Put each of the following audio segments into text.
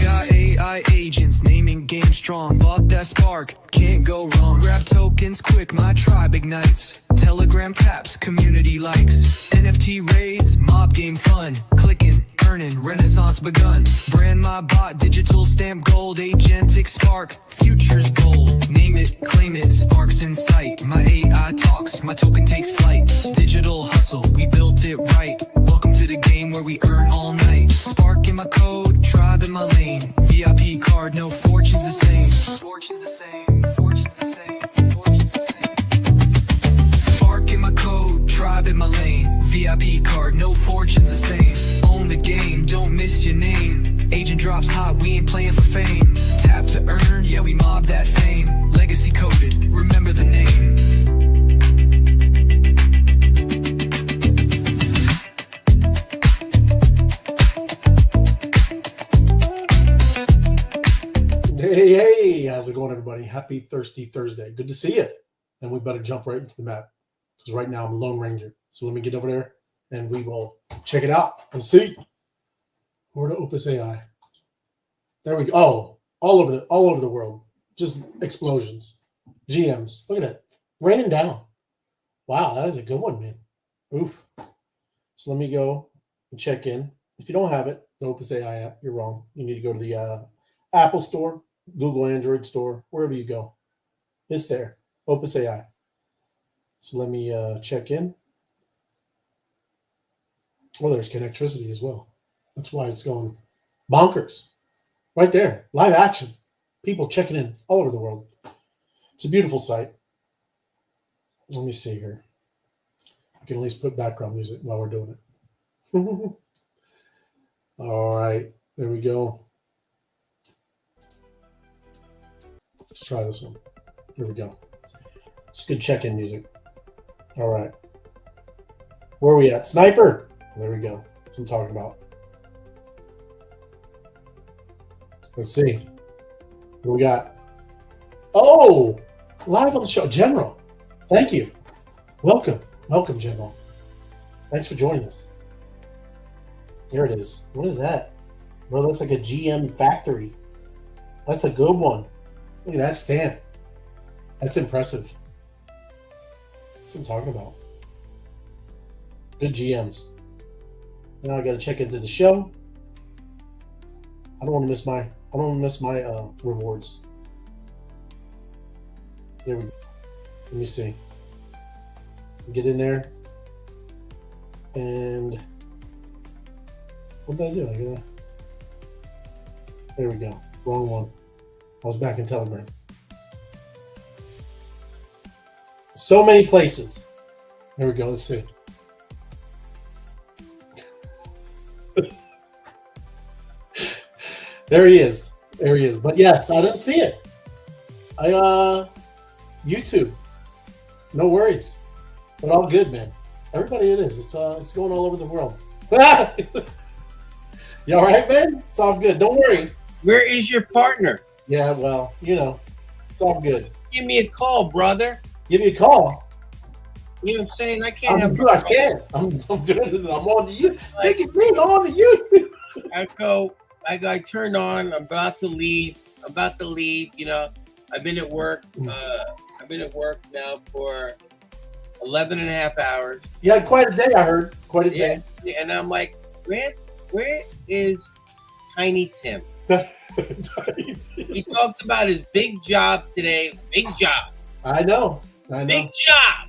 Got AI agents naming game strong. Bought that spark, can't go wrong. Grab tokens quick, my tribe ignites. Telegram taps, community likes. NFT raids, mob game fun. Clicking, earning, renaissance begun. Brand my bot, digital stamp gold. Agentic spark, futures bold. Name it, claim it, sparks in sight. My AI talks, my token takes flight. Digital hustle, we built it right. Welcome to the game where we earn all night. Spark in my code, tribe in my lane. VIP card, no fortune's the same. Fortune's the same, fortune's the same, fortune's the same. Spark in my code, tribe in my lane. VIP card, no fortune's the same. Own the game, don't miss your name. Agent drops hot, we ain't playing for fame. Tap to earn, yeah we mob that fame. Legacy coded, remember the name. Hey, how's it going, everybody? Happy Thirsty Thursday. Good to see you. And we better jump right into the map because right now I'm Lone Ranger. So let me get over there and we will check it out and see. Over to Opus AI. There we go. Oh, all over the world. Just explosions. GMs. Look at that. Raining down. Wow, that is a good one, man. Oof. So let me go and check in. If you don't have it, the Opus AI app, you're wrong. You need to go to the Apple Store, Google Android Store, wherever you go. It's there. Opus AI. So let me check in. Well, there's connectivity as well. That's why it's going bonkers. Right there. Live action. People checking in all over the world. It's a beautiful sight. Let me see here. I can at least put background music while we're doing it. All right. There we go. Let's try this one. Here we go. It's good check-in music. All right. Where are we at? Sniper! There we go. That's what I'm talking about. Let's see. What do we got? Oh! Live on the show. General. Thank you. Welcome. Welcome, General. Thanks for joining us. There it is. What is that? Bro, that's like a GM factory. That's a good one. Look at that stand. That's impressive. That's what I'm talking about. Good GMs. Now I gotta check into the show. I don't want to miss my rewards. There we go. Let me see. Get in there. And what did I do? There we go. Wrong one. I was back in Telegram. So many places. There we go. Let's see. There he is. There he is. But yes, I didn't see it. YouTube. No worries. But all good, man. Everybody it is. It's going all over the world. You all right, man? It's all good. Don't worry. Where is your partner? Yeah, well, you know, it's all good. Give me a call, brother. Give me a call. You know what I'm saying? I can't I'm doing it. I'm doing it. I'm on to you. Make it me on to you. I got turned on. I'm about to leave. You know, I've been at work. I've been at work now for 11 and a half hours. You had quite a day, I heard. Quite a day. And I'm like, where is Tiny Tim? He talked about his big job today. Big job. I know. Big job.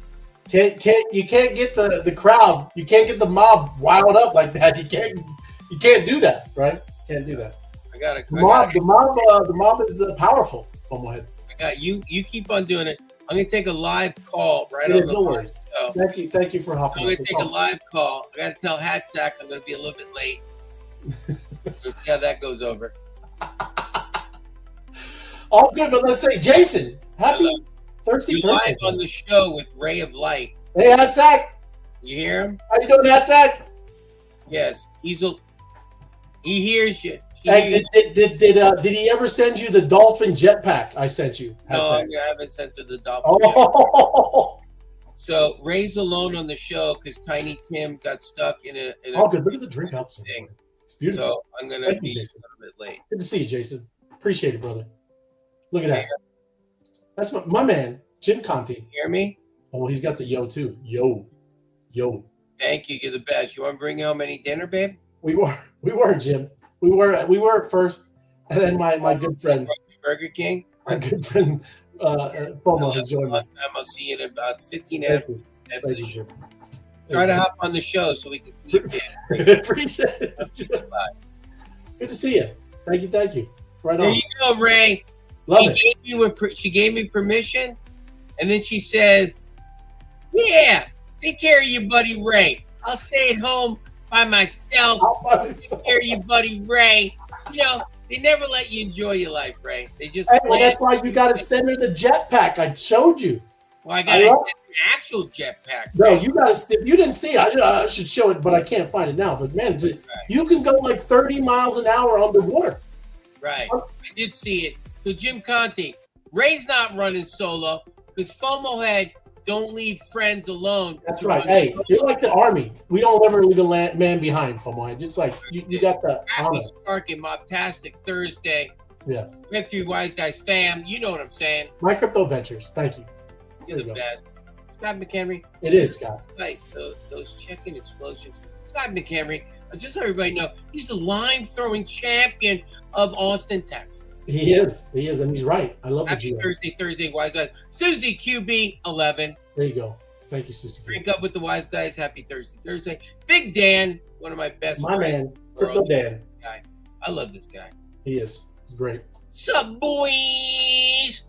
You can't get the crowd. You can't get the mob wild up like that. You can't do that, right? Can't do that. The mob is powerful. From my head. I got you. You keep on doing it. I'm gonna take a live call right on the no worries. So thank you for hopping. I'm gonna take a live call. I gotta tell Hatsack I'm gonna be a little bit late. We'll see how that goes over. All good, but let's say Jason, happy Thirsty Thursday. Live on the show with Ray of Light. Hey, Hatsack. You hear him? How you doing, Hatsack? Yes, he hears you. Hey, did he ever send you the dolphin jetpack I sent you? No, I haven't sent her the dolphin. Oh. So Ray's alone on the show because Tiny Tim got stuck in a. Oh, good. Look at the drink outside. thing. It's beautiful. So I'm gonna Thank be you, a Jason. little bit late. Good to see you, Jason. Appreciate it, brother. Look at that. That's my man, Jim Conti. Hear me? Oh, he's got the yo too. Yo. Thank you. You're the best. You want to bring home any dinner, babe? We were, Jim. We were at first, and then my good friend, Burger King. my good friend, Fomo has joined me. I'll see you in about 15 Thank you, after thank the you, show. Jim. Try to Thank hop on the show so we can see you. Appreciate it. Jim. Good to see you. Thank you. Right There on. you go, Ray. Love it. She gave me permission, and then she says, "Yeah, take care of your buddy Ray. I'll stay at home by myself. Take care of your buddy Ray." You know, they never let you enjoy your life, Ray. They just. Hey, well, that's why you got to send her the jetpack. I showed you. Well, I got an actual jetpack. No, you got to. If you didn't see it, I should show it, but I can't find it now. But man, you can go like 30 miles an hour underwater. Right. I did see it. So Jim Conti, Ray's not running solo because FOMO had don't leave friends alone. That's right. Hey, you're like the army. We don't ever leave a man behind, FOMO. Just like you got the Happy honor. Spark and Mobtastic Thursday. Yes. Web3 Wise Guys fam. You know what I'm saying. My crypto ventures. Thank you. You're the best. Scott McHenry. It is, Scott. Right. Those chicken explosions. Scott McHenry. Just so everybody know, he's the line throwing champion of Austin, Texas. He is, and he's right. I love Happy the GM. Thursday, Wise Guys. Susie QB 11. There you go. Thank you, Susie. Drink up with the Wise Guys. Happy Thursday. Big Dan, one of my best My friends. man, Crypto Dan. Guy. I love this guy. He is. He's great. Sup, boys?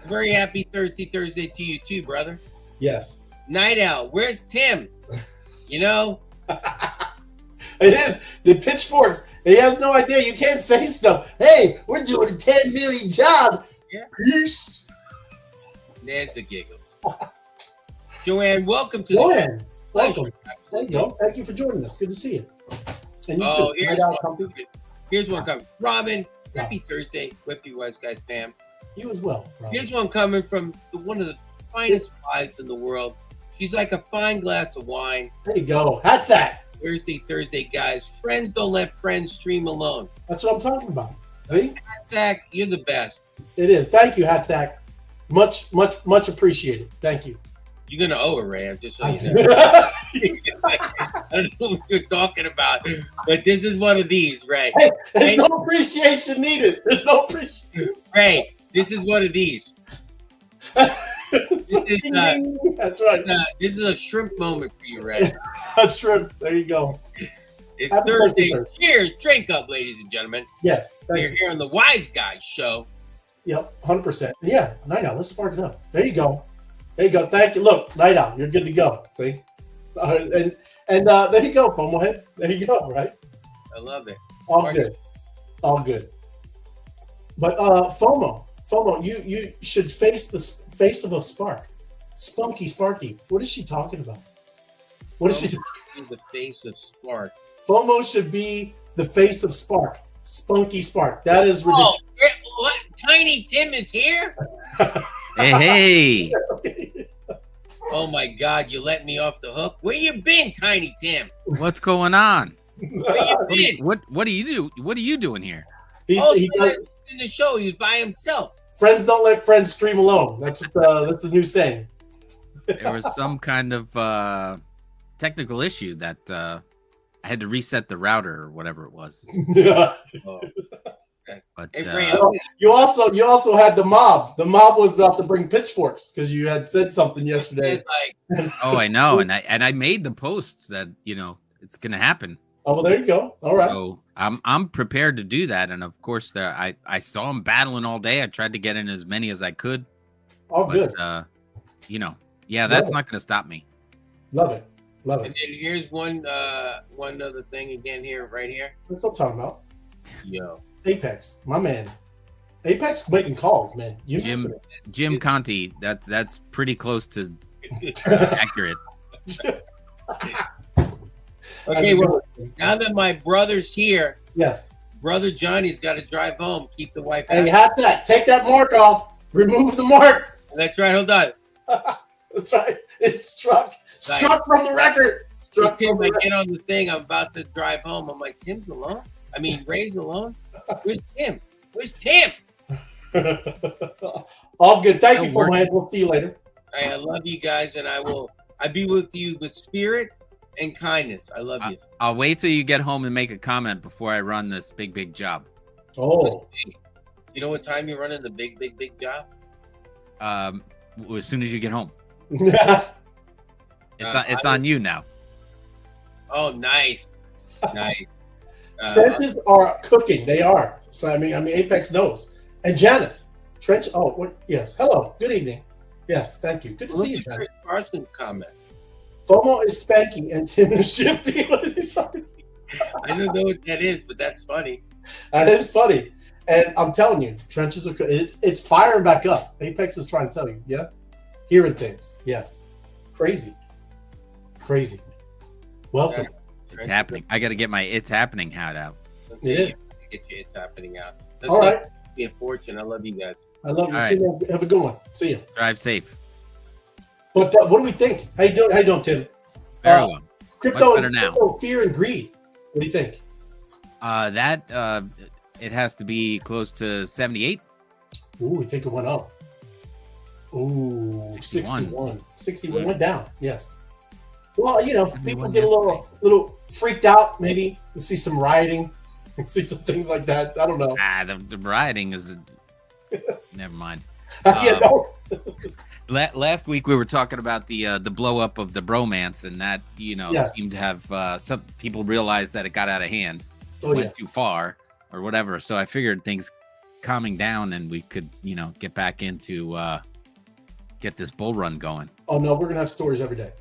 Very happy Thursday to you too, brother. Yes. Night Owl. Where's Tim? You know? It is the pitchforks. He has no idea. You can't say stuff. Hey, we're doing a 10 million job. Yeah. Peace. Nan's the giggles. Joanne, welcome to Joanne, the welcome. show. There you go. Thank you for joining us. Good to see you. And you Oh, too. Night Owl Company. here's one coming. Robin, happy Thursday, Web3 Wise Guys fam. You as well. Rob. Here's one coming from one of the finest wives in the world. She's like a fine glass of wine. There you go. Hats at. Thursday, guys. Friends don't let friends stream alone. That's what I'm talking about. See? Zach, you're the best. It is. Thank you, Hatsack. Much appreciated. Thank you. You're gonna owe her, Ray. I'm just so you know. I don't know what you're talking about, but this is one of these, Ray. Hey, there's no appreciation needed. There's no appreciation. Ray, this is one of these. That's right. This is a shrimp moment for you, Ray. That's true. There you go. It's Happy Thursday. birthday. Cheers. Drink up, ladies and gentlemen. Yes. Thank We're you. here on the Wise Guys show. Yep. 100%. Yeah. Night Owl. Let's spark it up. There you go. There you go. Thank you. Look, Night Owl. You're good to go. See? And there you go, FOMO head. There you go. Right. I love it. All good. All good. But FOMO, you should face the face of a spark. Spunky Sparky. What is she talking about? What is she? The face of Spark. FOMO should be the face of Spark. Spunky Spark. That is ridiculous. Oh, what? Tiny Tim is here? Hey. Oh my God, you let me off the hook. Where you been, Tiny Tim? What's going on? Where you been? What do you do? What are you doing here? He in the show, he was by himself. friends don't let friends stream alone. That's the new saying. There was some kind of technical issue that I had to reset the router or whatever it was. Oh. But Hey, Ray, You also had the mob. The mob was about to bring pitchforks because you had said something yesterday. like, oh, I know, and I made the posts that it's gonna happen. Oh well, there you go. All right. So I'm prepared to do that, and of course, I saw him battling all day. I tried to get in as many as I could. All But, good. That's not gonna stop me. Love it. Love and it. then here's one other thing again here, right here. That's what I'm talking about. Yo. Apex, my man. Apex making calls, man. You missing it. Jim Conti, that's pretty close to accurate. Okay, well, now that my brother's here, Yes. brother Johnny's got to drive home, keep the wife Hey, happy. have that. Take that mark off. Remove the mark. That's right. Hold on. That's right. It's struck from the record. Struck Tim, from I the get on the thing. I'm about to drive home. I'm like, Tim's alone? I mean, Ray's alone? Where's Tim? Where's Tim? record. All good. Thank you, work. Forehead. We'll see you later. I love you guys, and I'll be with you with spirit and kindness. I love you. I'll wait till you get home and make a comment before I run this big job. Oh, You know what time you're running the big job? As soon as you get home. yeah. It's on you now. Oh, nice. Nice. Trenches are cooking. They are. So I mean, Apex knows. And Janeth, Trench. Oh, what? Yes. Hello. Good evening. Yes. Thank you. Good to see you, Janeth. Chris Carson's comment. FOMO is spanking and Tim is shifty. What is he talking? I don't know what that is, but that's funny. That is funny. And I'm telling you, trenches are. It's firing back up. Apex is trying to tell you. Yeah. Hearing things. Yes. Crazy. Welcome. It's happening. I got to get my "It's Happening" hat out. Yeah. Get you. It's happening out. That's All right. Be a fortune. I love you guys. I love you. All See you. Have a good one. See you. Drive safe. But what do we think? How you doing, Tim? Very well. Crypto, Much better now. crypto fear and greed. What do you think? It has to be close to 78. Ooh, we think it went up. Ooh, 61. 61 went down. Yes. Well, people get a little freaked out. Maybe we see some rioting, see some things like that. I don't know. The rioting is. Never mind. Yeah, no. Last week we were talking about the blow up of the bromance, and that seemed to have some people realized that it got out of hand, went too far or whatever. So I figured things calming down and we could get back into get this bull run going. Oh no, we're gonna have stories every day.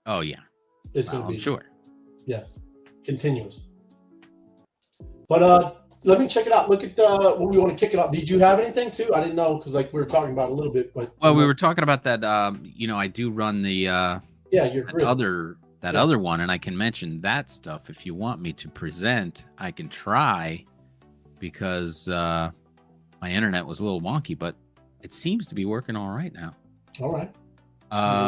Oh yeah, it's gonna be. I'm sure. Yes, continuous. But let me check it out. Look at what we want to kick it off. Did you have anything too? I didn't know because we were talking about it a little bit. But we were talking about that. I do run the your grid. Other one, and I can mention that stuff if you want me to present. I can try because my internet was a little wonky, but it seems to be working all right now. All right.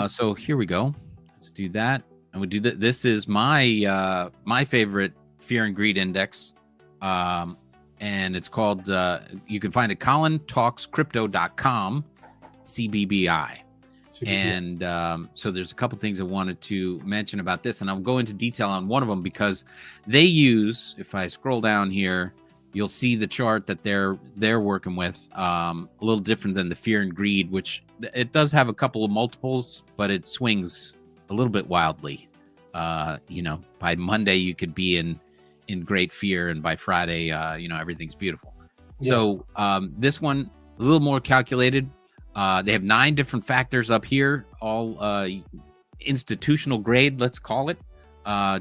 So here we go. Let's do that, and we do that. This is my my favorite fear and greed index. And it's called, you can find it colintalkscrypto.com, CBBI. And so there's a couple things I wanted to mention about this, and I'll go into detail on one of them because they use, if I scroll down here, you'll see the chart that they're working with, a little different than the fear and greed, which it does have a couple of multiples, but it swings a little bit wildly. By Monday you could be in great fear, and by Friday, everything's beautiful. Yeah. So this one is a little more calculated. They have 9 different factors up here, all institutional grade, let's call it,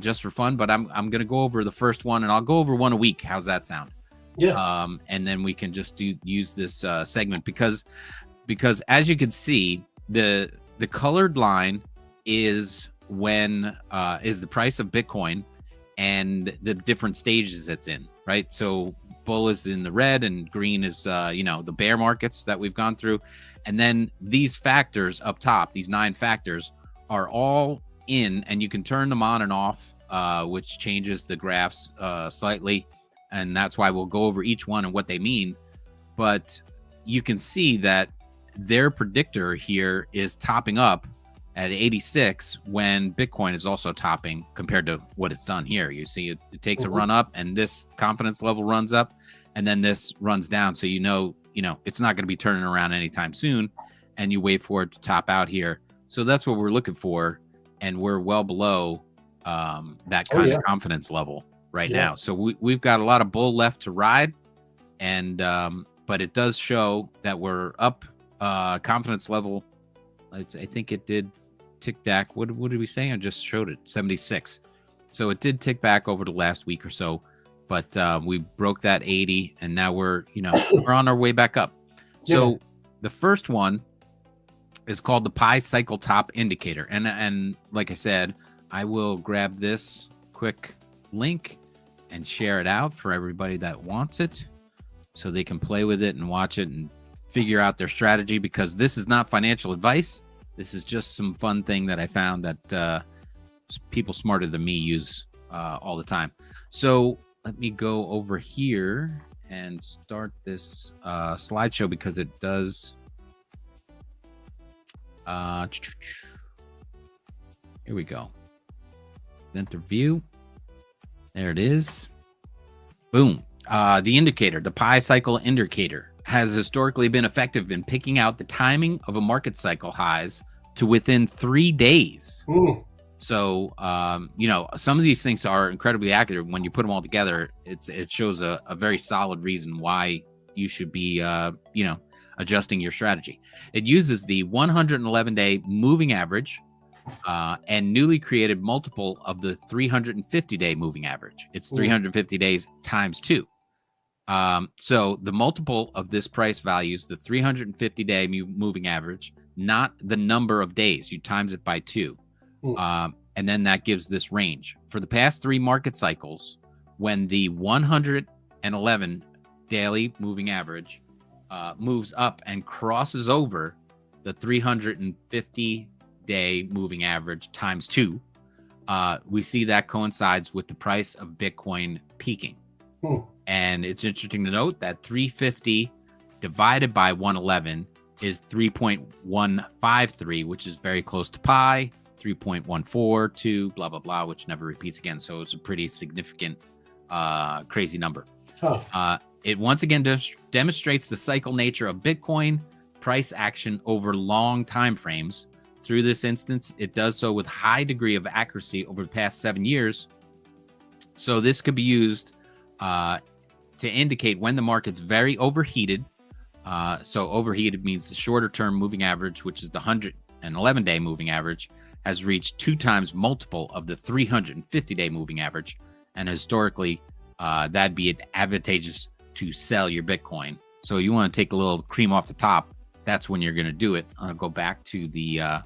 just for fun. But I'm going to go over the first one, and I'll go over one a week. How's that sound? Yeah. And then we can just use this segment because as you can see, the colored line is is the price of Bitcoin and the different stages it's in, right? So bull is in the red and green is, the bear markets that we've gone through. And then these factors up top, these 9 factors are all in, and you can turn them on and off, which changes the graphs slightly. And that's why we'll go over each one and what they mean. But you can see that their predictor here is topping up at 86 when Bitcoin is also topping compared to what it's done here. You see it takes a run up, and this confidence level runs up, and then this runs down. So it's not going to be turning around anytime soon, and you wait for it to top out here. So that's what we're looking for, and we're well below that kind of confidence level right now. So we've got a lot of bull left to ride, and but it does show that we're up confidence level. I think it did tick back. What did we say? I just showed it, 76. So it did tick back over the last week or so, but we broke that 80, and now we're on our way back up. So the first one is called the Pi Cycle Top Indicator, and like I said, I will grab this quick link and share it out for everybody that wants it, so they can play with it and watch it and figure out their strategy, because this is not financial advice. This is just some fun thing that I found that people smarter than me use all the time. So let me go over here and start this slideshow because it does. Here we go. Enter view. There it is. Boom. The indicator, the pi cycle indicator, has historically been effective in picking out the timing of a market cycle highs to within 3 days. So, some of these things are incredibly accurate. When you put them all together, it shows a very solid reason why you should be, adjusting your strategy. It uses the 111-day moving average and newly created multiple of the 350-day moving average. It's 350 days times 2. So the multiple of this price values the 350-day moving average, not the number of days. You times it by 2. And then that gives this range. For the past 3 market cycles, when the 111 daily moving average moves up and crosses over the 350-day moving average times 2, we see that coincides with the price of Bitcoin peaking. And it's interesting to note that 350 divided by 111 is 3.153, which is very close to pi. 3.142, blah, blah, blah, which never repeats again. So it's a pretty significant, crazy number. It once again demonstrates the cycle nature of Bitcoin price action over long time frames. Through this instance, it does so with high degree of accuracy over the past 7 years. So this could be used to indicate when the market's very overheated. So overheated means the shorter term moving average, which is the 111-day moving average, has reached 2 times multiple of the 350-day moving average. And historically, that'd be advantageous to sell your Bitcoin. So you want to take a little cream off the top. That's when you're going to do it. I'll go back to the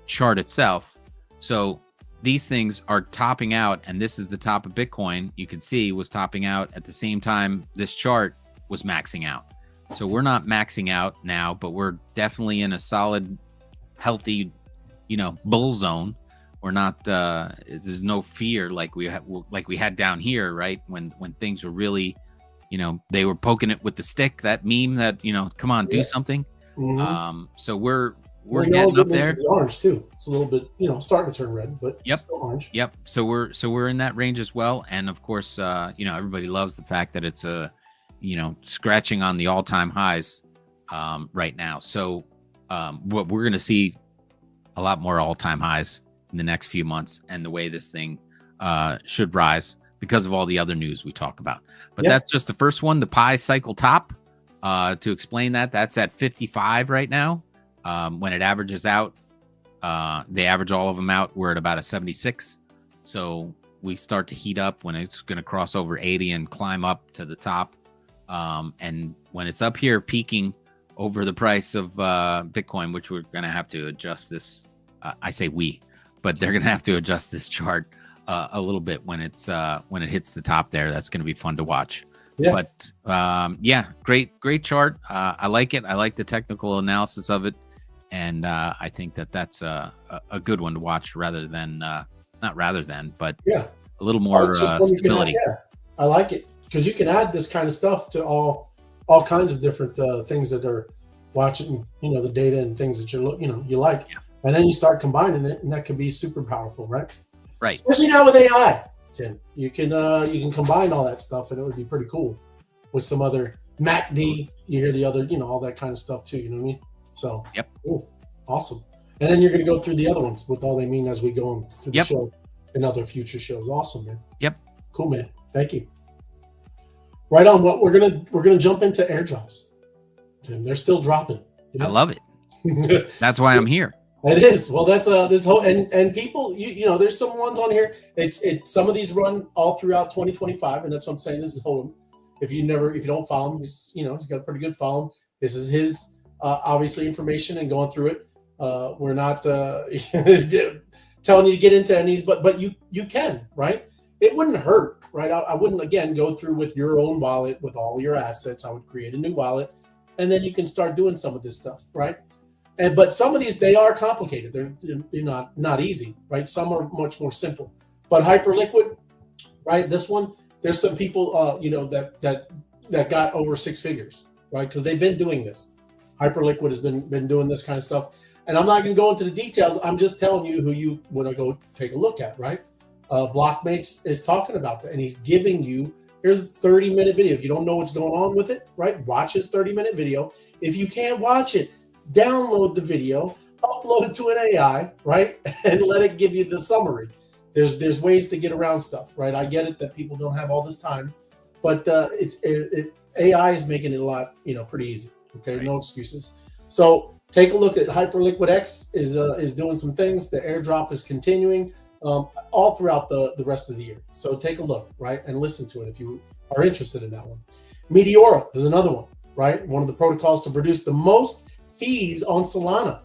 chart itself. So these things are topping out, and this is the top of Bitcoin. You can see was topping out at the same time this chart was maxing out. So we're not maxing out now, but we're definitely in a solid, healthy, bull zone. We're not. There's no fear like we had down here, right? When things were really, they were poking it with the stick. That meme that come on, do something. So we're getting up there. The orange too. It's a little bit, starting to turn red, but still orange. Yep. So we're in that range as well, and of course, everybody loves the fact that it's scratching on the all-time highs right now. So what we're going to see a lot more all-time highs in the next few months, and the way this thing should rise because of all the other news we talk about. But that's just the first one, the pi cycle top. To explain that's at 55 right now. When it averages out, they average all of them out. We're at about a 76. So we start to heat up when it's going to cross over 80 and climb up to the top. And when it's up here peaking over the price of Bitcoin, which we're going to have to adjust this. I say we, but they're going to have to adjust this chart a little bit when it hits the top there. That's going to be fun to watch. But great chart. I like it. I like the technical analysis of it. And I think that's a good one to watch but a little more stability. I like it because you can add this kind of stuff to all kinds of different things that are watching, the data and things that you like. And then you start combining it, and that can be super powerful, right? Right. Especially now with AI, Tim. You can combine all that stuff, and it would be pretty cool with some other MACD. You hear the other, all that kind of stuff too. You know what I mean? So, cool. Awesome. And then you're going to go through the other ones with all they mean as we go on through the show and other future shows. Awesome, man. Cool, man. Thank you. Right on. What we're gonna jump into airdrops. Tim, they're still dropping. I love it. That's why I'm here. It is. Well, that's this whole and people, there's some ones on here. It's some of these run all throughout 2025, and that's what I'm saying. This is Hold'em. If you don't follow him, he's got a pretty good follow. This is his obviously information and going through it. We're not telling you to get into any of these, but you can, right? It wouldn't hurt, right? I wouldn't again go through with your own wallet with all your assets. I would create a new wallet, and then you can start doing some of this stuff, right? But some of these, they are complicated. They're not easy, right? Some are much more simple. But Hyperliquid, right? This one, there's some people, that got over 6 figures, right? Because they've been doing this. Hyperliquid has been doing this kind of stuff. And I'm not going to go into the details. I'm just telling you who you want to go take a look at, right? Blockmates is talking about that, and he's giving you, here's a 30-minute video. If you don't know what's going on with it, right? Watch his 30-minute video. If you can't watch it, download the video, upload it to an AI, right? And let it give you the summary. There's ways to get around stuff, right? I get it that people don't have all this time, but AI is making it a lot, pretty easy. Okay, right. No excuses. So take a look at Hyperliquid X is doing some things. The airdrop is continuing all throughout the rest of the year. So take a look, right, and listen to it if you are interested in that one. Meteora is another one, right? One of the protocols to produce the most fees on Solana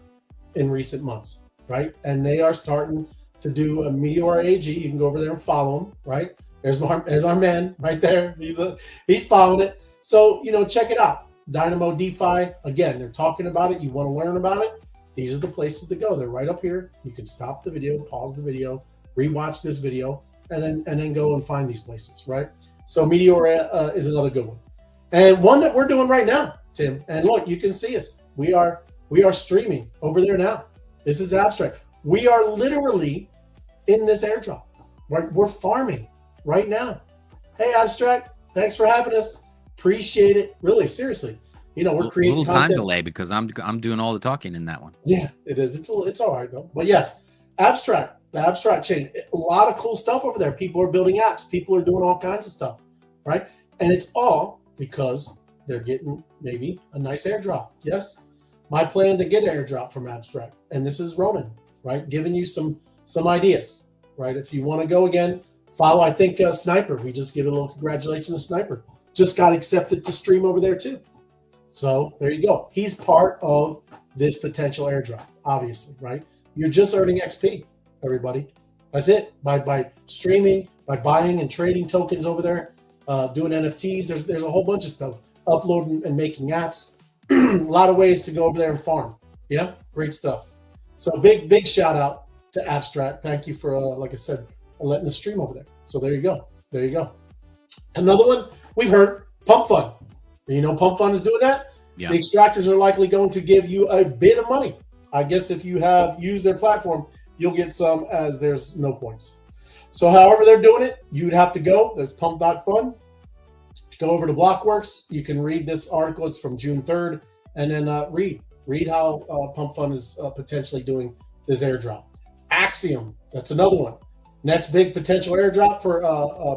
in recent months, right? And they are starting to do a Meteora AG. You can go over there and follow him, right? There's our man right there. He's following it. So, check it out. Dynamo DeFi, again, they're talking about it. You want to learn about it? These are the places to go. They're right up here. You can stop the video, pause the video, rewatch this video, and then go and find these places, right? So Meteora is another good one. And one that we're doing right now, Tim. And look, you can see us. We are streaming over there now. This is Abstract. We are literally in this airdrop, right? We're farming right now. Hey, Abstract, thanks for having us. Appreciate it. Really, seriously. We're creating a little content. time delay because I'm doing all the talking in that one. Yeah, it is. It's all right though. But yes, the Abstract chain, a lot of cool stuff over there. People are building apps. People are doing all kinds of stuff, right? And it's all because they're getting maybe a nice airdrop. Yes, my plan to get an airdrop from Abstract, and this is Ronan, right? Giving you some ideas, right? If you want to go again, follow. I think Sniper. We just give a little congratulations to Sniper. Just got accepted to stream over there too. So there you go. He's part of this potential airdrop, obviously, right? You're just earning XP, everybody. That's it. By streaming, by buying and trading tokens over there, doing NFTs. There's a whole bunch of stuff. Uploading and making apps. A lot of ways to go over there and farm. Yeah, great stuff. So big shout out to Abstract. Thank you for, like I said, letting us stream over there. So there you go. There you go. Another one we've heard, Pump Fund. Pump Fund is doing that. Yeah. The extractors are likely going to give you a bit of money. I guess if you have used their platform, you'll get some as there's no points. So however they're doing it, you'd have to go. There's pump.fund. Go over to Blockworks. You can read this article. It's from June 3rd. And then read how Pump Fund is potentially doing this airdrop. Axiom, that's another one. Next big potential airdrop for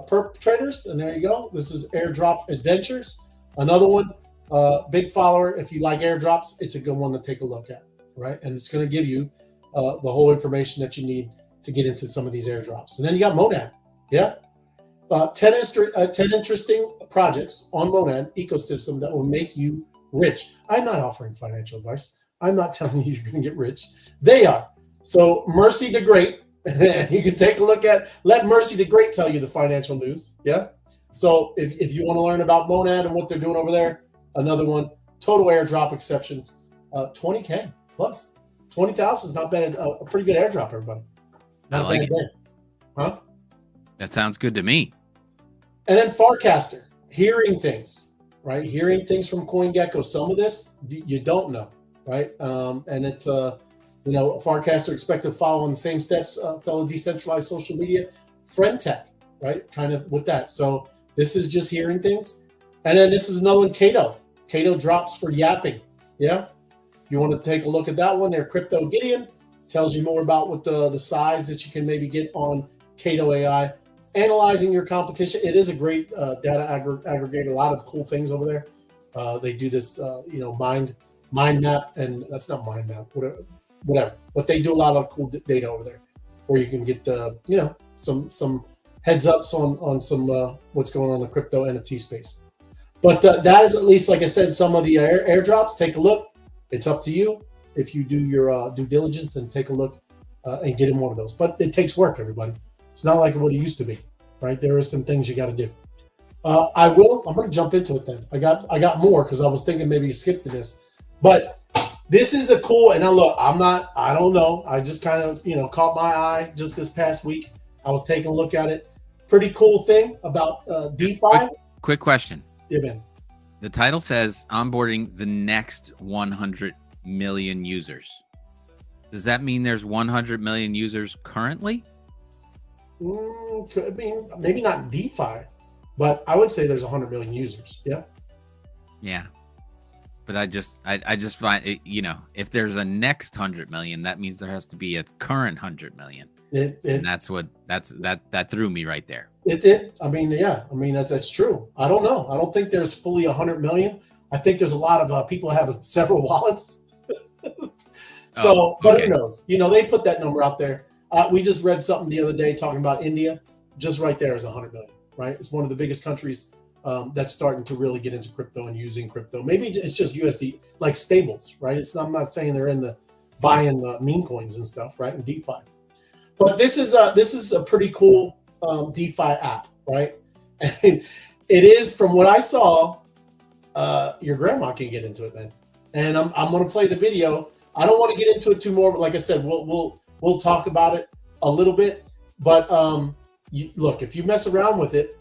perp traders. And there you go. This is Airdrop Adventures. Another one, big follower. If you like airdrops, it's a good one to take a look at, right? And it's going to give you the whole information that you need to get into some of these airdrops. And then you got Monad, yeah? 10 interesting projects on Monad ecosystem that will make you rich. I'm not offering financial advice. I'm not telling you you're going to get rich. They are. So Mercy the Great, you can take a look at, let Mercy the Great tell you the financial news, yeah? So if you want to learn about Monad and what they're doing over there, another one, total airdrop exceptions, 20K plus. 20,000 is not bad. A pretty good airdrop, everybody. Not I like it. Bad. Huh? That sounds good to me. And then Farcaster, hearing things, right? Hearing things from CoinGecko. Some of this you don't know, right? And it's Farcaster expected to follow on the same steps, fellow decentralized social media, FriendTech, right? Kind of with that. So this is just hearing things. And then this is another one, Cato. Cato drops for yapping. Yeah. You want to take a look at that one there. Crypto Gideon tells you more about what the size that you can maybe get on Cato AI. Analyzing your competition. It is a great data aggregator. A lot of cool things over there. They do this, mind map, and that's not mind map, whatever. But they do a lot of cool data over there, where you can get some heads ups on some what's going on in the crypto NFT space. But that is at least, like I said, some of the airdrops. Take a look. It's up to you if you do your due diligence and take a look and get in one of those. But it takes work, everybody. It's not like what it used to be, right? There are some things you got to do. I'm going to jump into it then. I got more because I was thinking maybe you skipped this. But this is a cool, and now look, I don't know. I just kind of, caught my eye just this past week. I was taking a look at it. Pretty cool thing about DeFi. Quick question. Yeah, man. The title says onboarding the next 100 million users. Does that mean there's 100 million users currently? Could be, maybe not DeFi, but I would say there's 100 million users. Yeah. Yeah. But I just find it, if there's a next 100 million, that means there has to be a current 100 million. And that threw me right there. It did. I mean, yeah. I mean, that's true. I don't know. I don't think there's fully 100 million. I think there's a lot of people have several wallets. So, but who knows? They put that number out there. We just read something the other day talking about India. Just right there is 100 million, right? It's one of the biggest countries that's starting to really get into crypto and using crypto. Maybe it's just USD, like stables, right? I'm not saying they're in the buying meme coins and stuff, right? And DeFi. But this is a pretty cool DeFi app, right? And it is, from what I saw, your grandma can get into it, man. And I'm going to play the video. I don't want to get into it too more, but like I said, we'll talk about it a little bit. But look, if you mess around with it,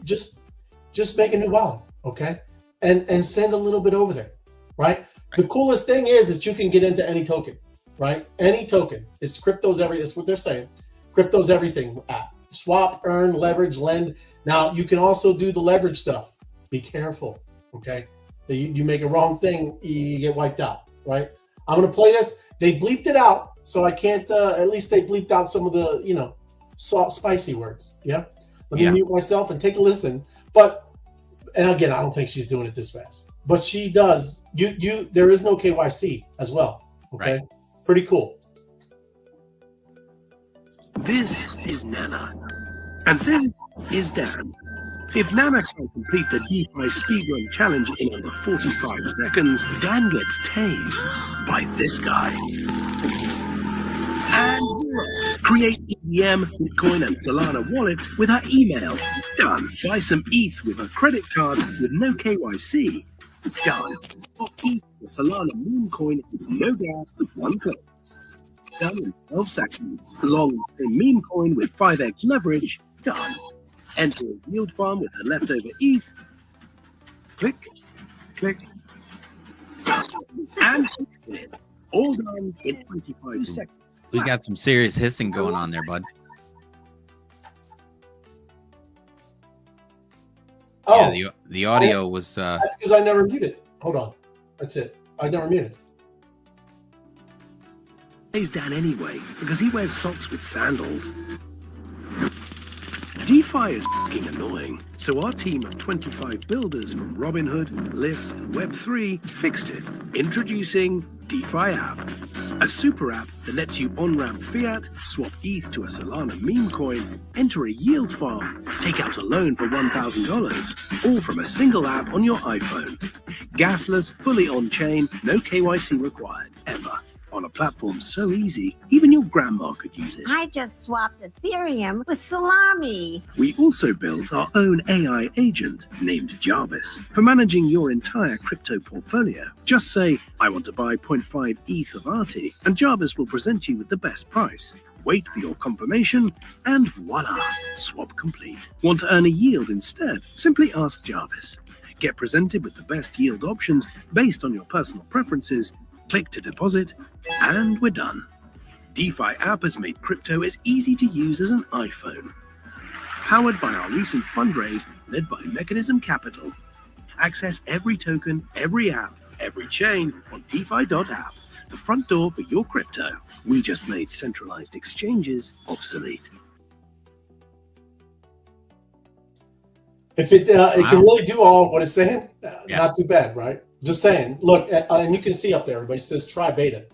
just make a new wallet, okay? And send a little bit over there, right? The coolest thing is that you can get into any token, right? Any token. It's crypto's everything. That's what they're saying. Crypto's everything app. Swap, earn, leverage, lend. Now, you can also do the leverage stuff. Be careful, okay? You make a wrong thing, you get wiped out, right? I'm going to play this. They bleeped it out, so I can't, at least they bleeped out some of the, spicy words, yeah? Let me mute myself and take a listen. And again, I don't think she's doing it this fast, but she does. There is no KYC as well, okay? Right. Pretty cool. This is Nana, and this is Dan. If Nana can complete the DeFi speedrun challenge in under 45 seconds, Dan gets tased by this guy. And create EM, Bitcoin, and Solana wallets with her email. Done. Buy some ETH with her credit card with no KYC. Done. Swap ETH for Solana meme coin with no gas with one click. Done in 12 seconds. Long meme coin with 5x leverage. Done. Enter a yield farm with her leftover ETH. Click, click, and click. All done in 25 seconds. We got some serious hissing going on there, bud. Oh, yeah, the audio was. That's because I never muted. Hold on, that's it. I never muted. Plays Dan anyway because he wears socks with sandals. DeFi is fucking annoying, so our team of 25 builders from Robinhood, Lyft, and Web3 fixed it. Introducing DeFi App, a super app that lets you on-ramp fiat, swap ETH to a Solana meme coin, enter a yield farm, take out a loan for $1,000, all from a single app on your iPhone. Gasless, fully on-chain, no KYC required, ever. On a platform so easy, even your grandma could use it. I just swapped Ethereum with salami. We also built our own AI agent named Jarvis for managing your entire crypto portfolio. Just say, I want to buy 0.5 ETH of Arty, and Jarvis will present you with the best price. Wait for your confirmation, and voila, swap complete. Want to earn a yield instead? Simply ask Jarvis. Get presented with the best yield options based on your personal preferences. Click to deposit, and we're done. DeFi app has made crypto as easy to use as an iPhone. Powered by our recent fundraise led by Mechanism Capital. Access every token, every app, every chain on DeFi.app. The front door for your crypto. We just made centralized exchanges obsolete. If it can really do all what it's saying, not too bad, right? Just saying. Look, and you can see up there, everybody says try beta.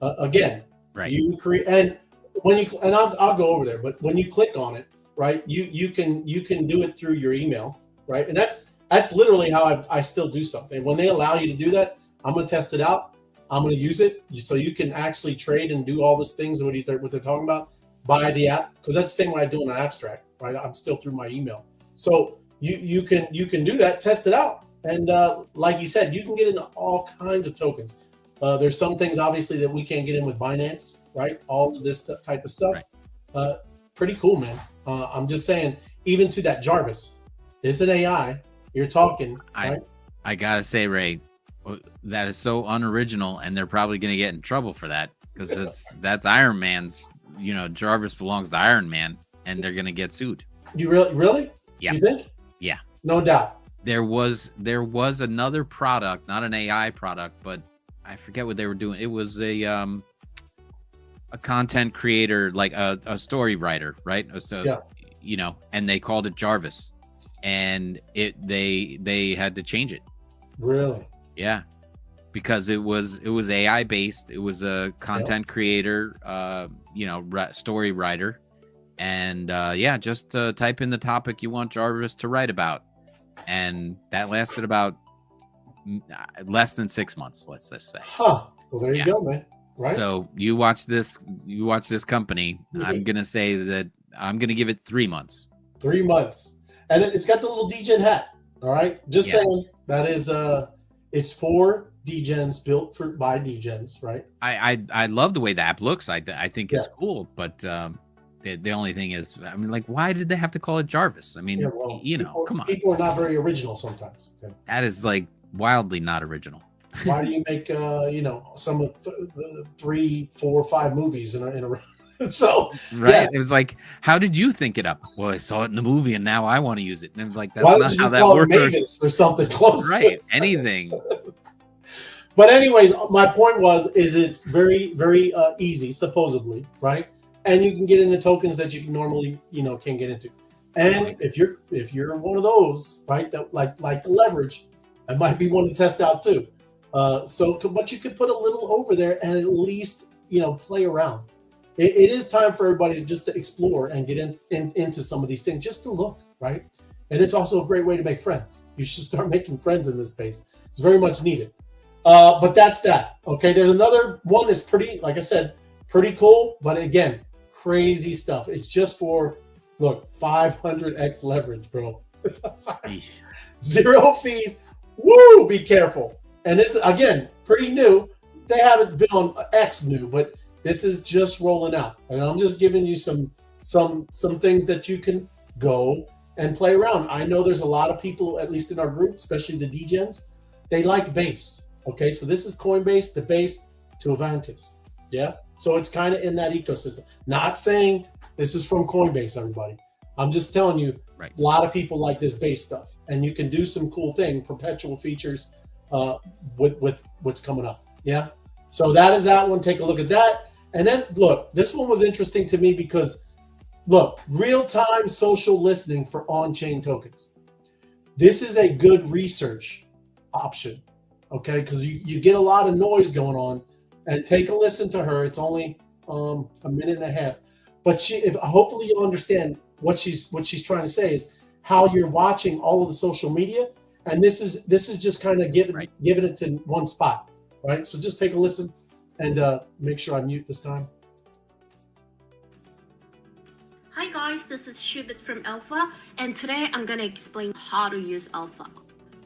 Again, right. You create, and when you and I'll go over there, but when you click on it, right, you can do it through your email, right? And that's literally how I still do something. When they allow you to do that, I'm gonna test it out. I'm gonna use it so you can actually trade and do all these things. What they're talking about? Buy the app, because that's the same way I do in an abstract, right? I'm still through my email, so you can do that. Test it out. And like you said, you can get into all kinds of tokens. There's some things obviously that we can't get in with Binance, right? All of this type of stuff. Pretty cool, man. I'm just saying, even to that Jarvis, it's an AI. You're talking, right? I gotta say, Ray, that is so unoriginal, and they're probably gonna get in trouble for that because that's Iron Man's. You know, Jarvis belongs to Iron Man, and they're gonna get sued. You really? Yeah. You think? Yeah. No doubt. There was another product, not an AI product, but I forget what they were doing. It was a content creator, like a story writer, right? So, yeah. You know, and they called it Jarvis, and they had to change it. Really? Yeah, because it was AI based. It was a content creator, story writer, and just type in the topic you want Jarvis to write about. And that lasted about less than 6 months, let's just say. Huh. Well, there you go, man. Right. So you watch this company. I'm gonna say that I'm gonna give it 3 months. 3 months, and it's got the little DGen hat. All right, just saying that is it's for DGens, built by DGens, right? I love the way the app looks. I think it's cool, but the only thing is, I mean, like, why did they have to call it Jarvis? I mean, come on. People are not very original sometimes. Okay? That is like wildly not original. Why do you make some of the 3, 4, 5 movies in a row? So right, yes. It was like, how did you think it up? Well, I saw it in the movie, and now I want to use it. And it was like, that's why not don't you how just that call works. it Mavis or something close, right? Anything. But anyways, my point is it's very, very easy, supposedly, right? And you can get into tokens that you can normally, can't get into. And if you're one of those, right, that like the leverage, that might be one to test out too. But you could put a little over there and at least, play around. It is time for everybody just to explore and get into some of these things, just to look, right? And it's also a great way to make friends. You should start making friends in this space. It's very much needed. But that's that. Okay, there's another one that's pretty, like I said, pretty cool. But again, crazy stuff. It's just for, look, 500x leverage, bro. 0 fees. Woo! Be careful. And this, again, pretty new. They haven't been on X new, but this is just rolling out. And I'm just giving you some things that you can go and play around. I know there's a lot of people, at least in our group, especially the DGens, they like base. Okay, so this is Coinbase, the base to Avantis. Yeah, so it's kind of in that ecosystem. Not saying this is from Coinbase, everybody. I'm just telling you, a lot of people like this base stuff, and you can do some cool thing, perpetual features with what's coming up. Yeah, so that is that one. Take a look at that. And then look, this one was interesting to me because look, real-time social listening for on-chain tokens. This is a good research option, okay? Because you get a lot of noise going on, and take a listen to her. It's only a minute and a half, but hopefully you'll understand what she's trying to say is how you're watching all of the social media, and this is just kind of giving it to one spot, right? So just take a listen. And make sure I mute this time. Hi guys, this is Shubit from Alpha, and today I'm gonna explain how to use Alpha.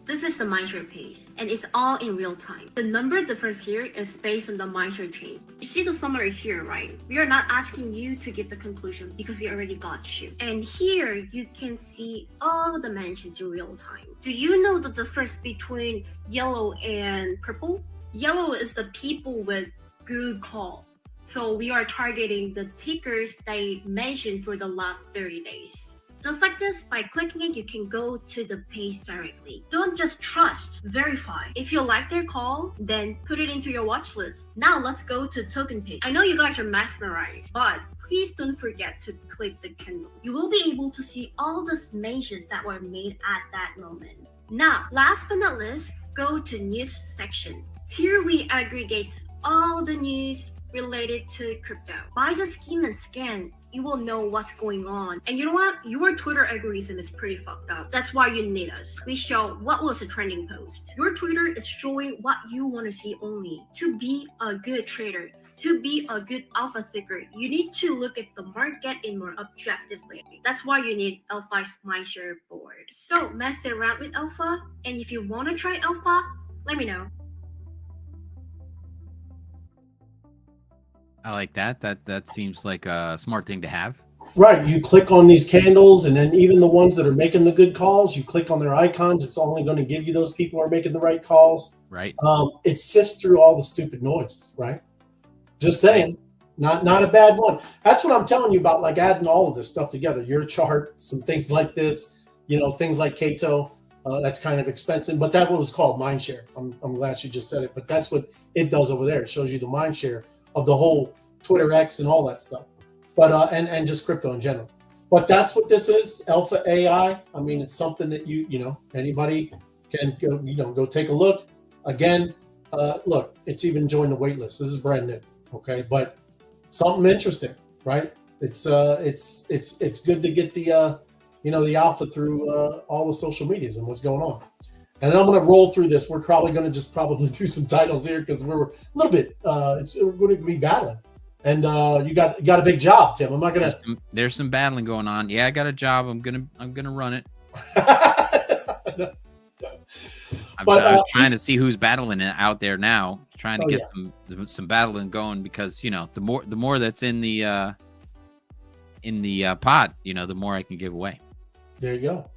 This is the Mindshare page, and it's all in real time. The number difference here is based on the Mindshare chain. You see the summary here, right? We are not asking you to get the conclusion because we already got you. And here you can see all the dimensions in real time. Do you know the difference between yellow and purple? Yellow is the people with good call. So we are targeting the tickers they mentioned for the last 30 days. Just like this, by clicking it, you can go to the page directly. Don't just trust, verify. If you like their call, then put it into your watch list. Now let's go to token page. I know you guys are mesmerized, but please don't forget to click the candle. You will be able to see all the mentions that were made at that moment. Now, last but not least, go to news section. Here we aggregate all the news related to crypto. By just skim and scan, you will know what's going on. And you know what? Your Twitter algorithm is pretty fucked up. That's why you need us. We show what was a trending post. Your Twitter is showing what you want to see only. To be a good trader, to be a good alpha seeker, you need to look at the market in more objectively. That's why you need Alpha's Mindshare board. So mess around with Alpha, and if you want to try Alpha, let me know. I like that. That seems like a smart thing to have. Right. You click on these candles, and then even the ones that are making the good calls, you click on their icons. It's only going to give you those people who are making the right calls. Right. It sifts through all the stupid noise. Right. Just saying. Not a bad one. That's what I'm telling you about, like adding all of this stuff together. Your chart, some things like this, things like Kato. That's kind of expensive, but that was called mindshare. I'm glad you just said it, but that's what it does over there. It shows you the mindshare of the whole Twitter X and all that stuff, but and just crypto in general. But that's what this is, Alpha AI. I mean, it's something that anybody can go take a look. Again, look, it's even joined the wait list. This is brand new, okay? But something interesting, right? It's good to get the the alpha through all the social medias and what's going on. And I'm going to roll through this. We're probably going to probably do some titles here because we're a little bit. We're going to be battling. And you got a big job, Tim. I'm not going to. There's some battling going on. Yeah, I got a job. I'm gonna run it. I was trying to see who's battling it out there now. Trying to get some battling going because the more that's in the pot, the more I can give away. There you go.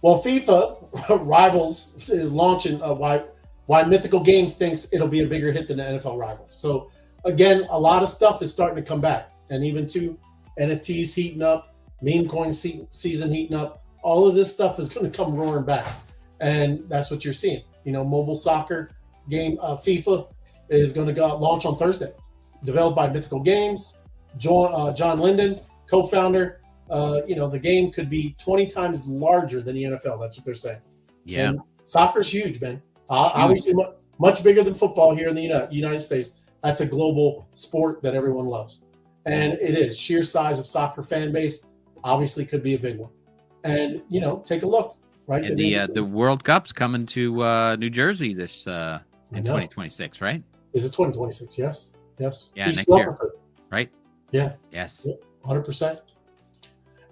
Well, FIFA Rivals is launching. Why Mythical Games thinks it'll be a bigger hit than the NFL Rivals. So again, a lot of stuff is starting to come back, and even to NFTs heating up, meme coin season heating up. All of this stuff is going to come roaring back, and that's what you're seeing. Mobile soccer game FIFA is going to go launch on Thursday. Developed by Mythical Games, John Linden, co-founder. The game could be 20 times larger than the NFL. That's what they're saying. Yeah, and soccer's huge, man. Obviously, much bigger than football here in the United States. That's a global sport that everyone loves, and it is. Sheer size of soccer fan base obviously could be a big one. And take a look. Right, and the World Cup's coming to New Jersey this in 2026, right? Is it 2026? Yes. Yeah, next year. Right? Yeah. Yes. 100%.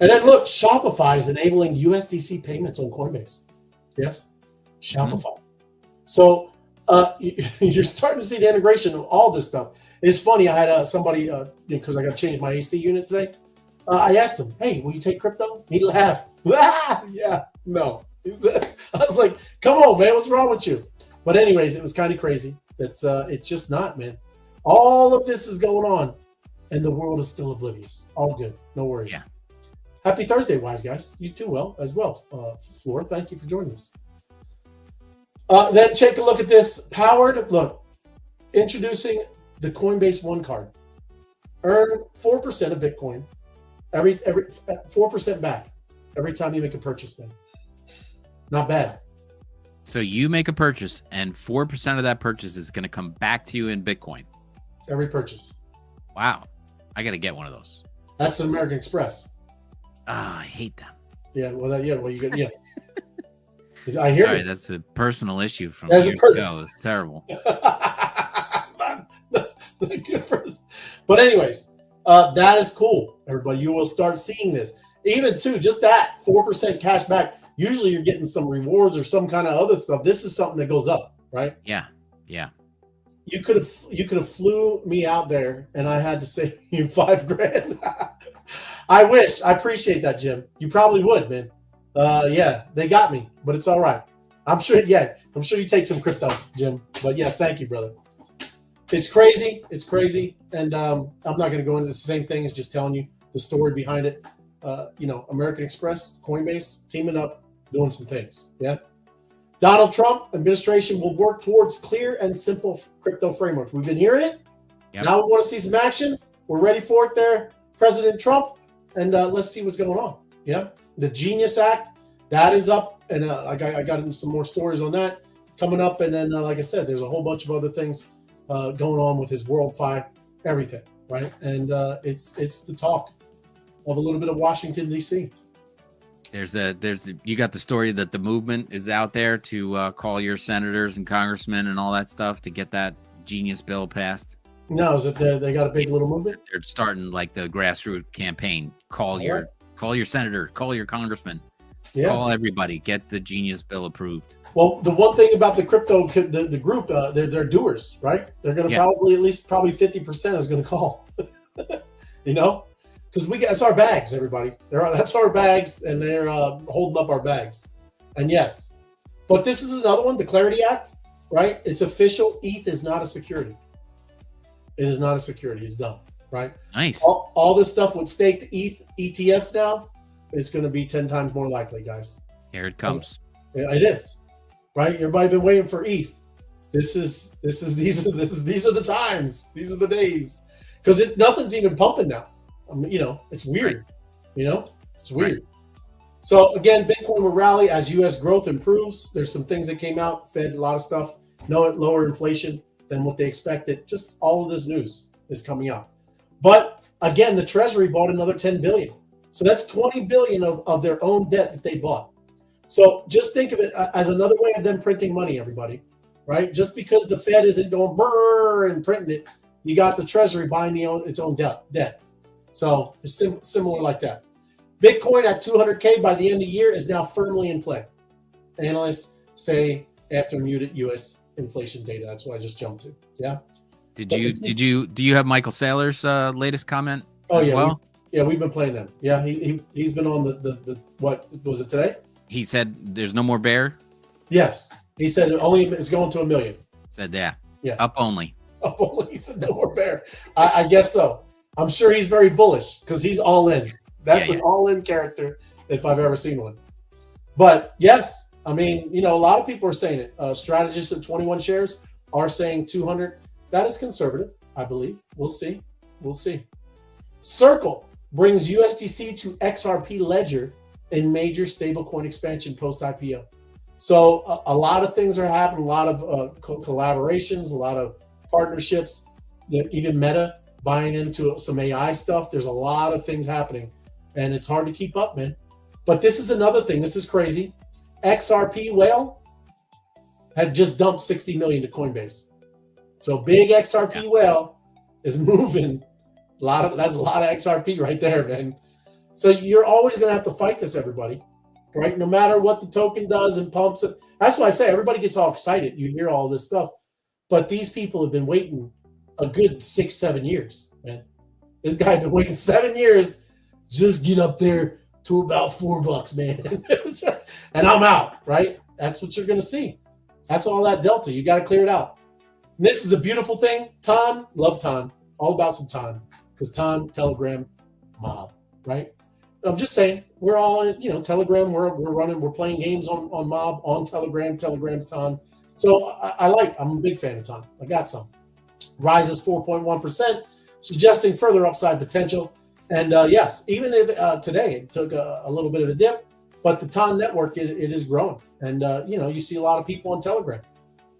And then look, Shopify is enabling USDC payments on Coinbase. Yes, Shopify. Mm-hmm. So you're starting to see the integration of all this stuff. It's funny. I had somebody because I got to change my AC unit today. I asked him, "Hey, will you take crypto?" He laughed. Yeah, no. I was like, "Come on, man, what's wrong with you?" But anyways, it was kind of crazy. That it's just not, man. All of this is going on, and the world is still oblivious. All good, no worries. Yeah. Happy Thursday, wise guys. You too, as well. Floor, thank you for joining us. Then take a look at this. Look, introducing the Coinbase One card. Earn 4% of Bitcoin. Every 4% back every time you make a purchase, man. Not bad. So you make a purchase, and 4% of that purchase is going to come back to you in Bitcoin. Every purchase. Wow, I got to get one of those. That's an American Express. I hate them. Yeah, well, you get I hear Sorry, you. that's a personal issue from years ago. It's terrible. But anyways, that is cool, everybody. You will start seeing this. Even too, just that 4% cash back. Usually you're getting some rewards or some kind of other stuff. This is something that goes up, right? Yeah. You could have flew me out there, and I had to save you $5,000. I wish. I appreciate that, Jim. You probably would, man. Yeah, they got me, but it's all right. I'm sure you take some crypto, Jim. But yeah, thank you, brother. It's crazy. And I'm not going to go into the same thing as just telling you the story behind it. American Express, Coinbase, teaming up, doing some things. Yeah. Donald Trump administration will work towards clear and simple crypto frameworks. We've been hearing it. Yep. Now we want to see some action. We're ready for it there, President Trump. And let's see what's going on. Yeah. The Genius Act, that is up. And I got into some more stories on that coming up. And then, like I said, there's a whole bunch of other things going on with his WorldFi, everything. Right. And it's the talk of a little bit of Washington, D.C. You got the story that the movement is out there to call your senators and congressmen and all that stuff to get that genius bill passed. No, is it they got a big little movement? They're starting like the grassroots campaign. Call your senator, call your congressman. Yeah. Call everybody. Get the Genius Bill approved. Well, the one thing about the crypto, the group, they're doers, right? They're going to probably 50% is going to call, you know, because that's our bags, everybody. That's our bags, and they're holding up our bags. And yes, but this is another one, the Clarity Act, right? It's official. ETH is not a security. It is not a security. It's done, right? Nice. All this stuff with staked ETH ETFs now is going to be 10 times more likely, guys. Here it comes. It is, right? Everybody been waiting for ETH. These are the times. These are the days, because nothing's even pumping now. You know, it's weird. Right. You know, it's weird. Right. So again, Bitcoin will rally as U.S. growth improves. There's some things that came out, Fed, a lot of stuff. Lower inflation than what they expected. Just all of this news is coming out. But again, the Treasury bought another 10 billion. So that's 20 billion of their own debt that they bought. So just think of it as another way of them printing money, everybody, right? Just because the Fed isn't going brrr and printing it, you got the Treasury buying its own debt. So it's similar like that. Bitcoin at 200K by the end of the year is now firmly in play. Analysts say after muted U.S. inflation data. That's what I just jumped to. Yeah. Do you have Michael Saylor's latest comment? Oh yeah. Well, we've been playing them. Yeah. He's been on the what was it today? He said there's no more bear. Yes. He said it's going to 1 million. Said yeah. Yeah. Up only. Up only. He said no more bear. I guess so. I'm sure he's very bullish because he's all in. That's an all-in character if I've ever seen one. But yes, I mean, you know, a lot of people are saying it. Strategists at 21 shares are saying 200. That is conservative, I believe. We'll see. Circle brings USDC to XRP ledger in major stablecoin expansion post-IPO. So a lot of things are happening, a lot of collaborations, a lot of partnerships, even Meta buying into some AI stuff. There's a lot of things happening, and it's hard to keep up, man. But this is another thing. This is crazy. XRP whale had just dumped 60 million to Coinbase. So big XRP whale is moving. That's a lot of XRP right there, man. So you're always going to have to fight this, everybody, right? No matter what the token does and pumps it. That's why I say everybody gets all excited. You hear all this stuff, but these people have been waiting a good 6-7 years, man. This guy been waiting 7 years. Just get up there to about $4, man. And I'm out, right? That's what you're going to see. That's all that delta. You got to clear it out. And this is a beautiful thing. Ton, love Ton. All about some Ton. Because Ton, Telegram, Mob, right? I'm just saying, we're all in, you know, Telegram, we're playing games on Mob, on Telegram, Telegram's Ton. So I'm a big fan of Ton. I got some. Rises 4.1%, suggesting further upside potential. And yes, even if today it took a little bit of a dip, but the Ton network, it is growing. And, you know, you see a lot of people on Telegram.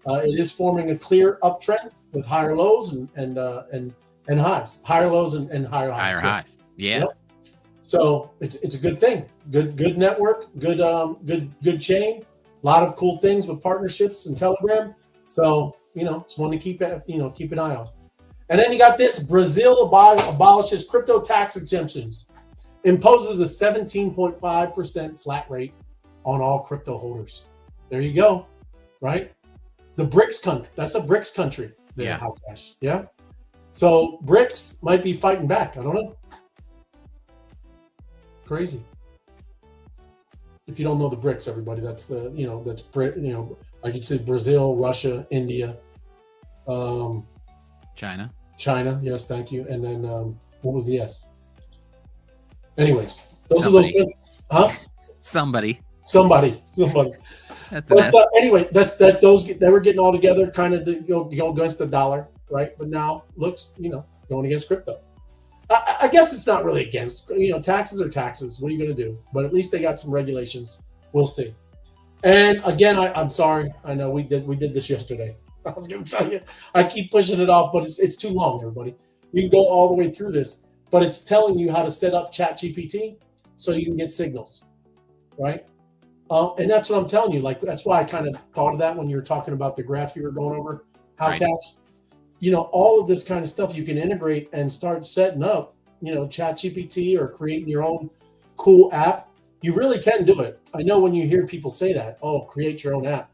It is forming a clear uptrend with higher lows and highs, higher lows and higher highs. Higher highs. Yeah. Yep. So it's a good thing. Good network, good chain. A lot of cool things with partnerships and Telegram. So, you know, it's one to keep an eye on. And then you got this: Brazil abolishes crypto tax exemptions, imposes a 17.5% flat rate on all crypto holders. There you go, right? The BRICS country. That's a BRICS country. Yeah. How cash. Yeah. So BRICS might be fighting back. I don't know. Crazy. If you don't know the BRICS, everybody, that's like you said, Brazil, Russia, India, China. Yes, thank you. And then what was the S? Anyways, those are those. Huh? Somebody. That's anyway, they were getting all together, kind of to go against the dollar, right? But now looks, going against crypto. I guess it's not really against, taxes are taxes. What are you going to do? But at least they got some regulations. We'll see. And again, I'm sorry. I know we did this yesterday. I was going to tell you, I keep pushing it off, but it's too long, everybody. You can go all the way through this, but it's telling you how to set up ChatGPT so you can get signals, right? And that's what I'm telling you. Like, that's why I kind of thought of that when you were talking about the graph you were going over, how right. cash. All of this kind of stuff you can integrate and start setting up, ChatGPT or creating your own cool app you really can do it. I know when you hear people say that, oh, create your own app.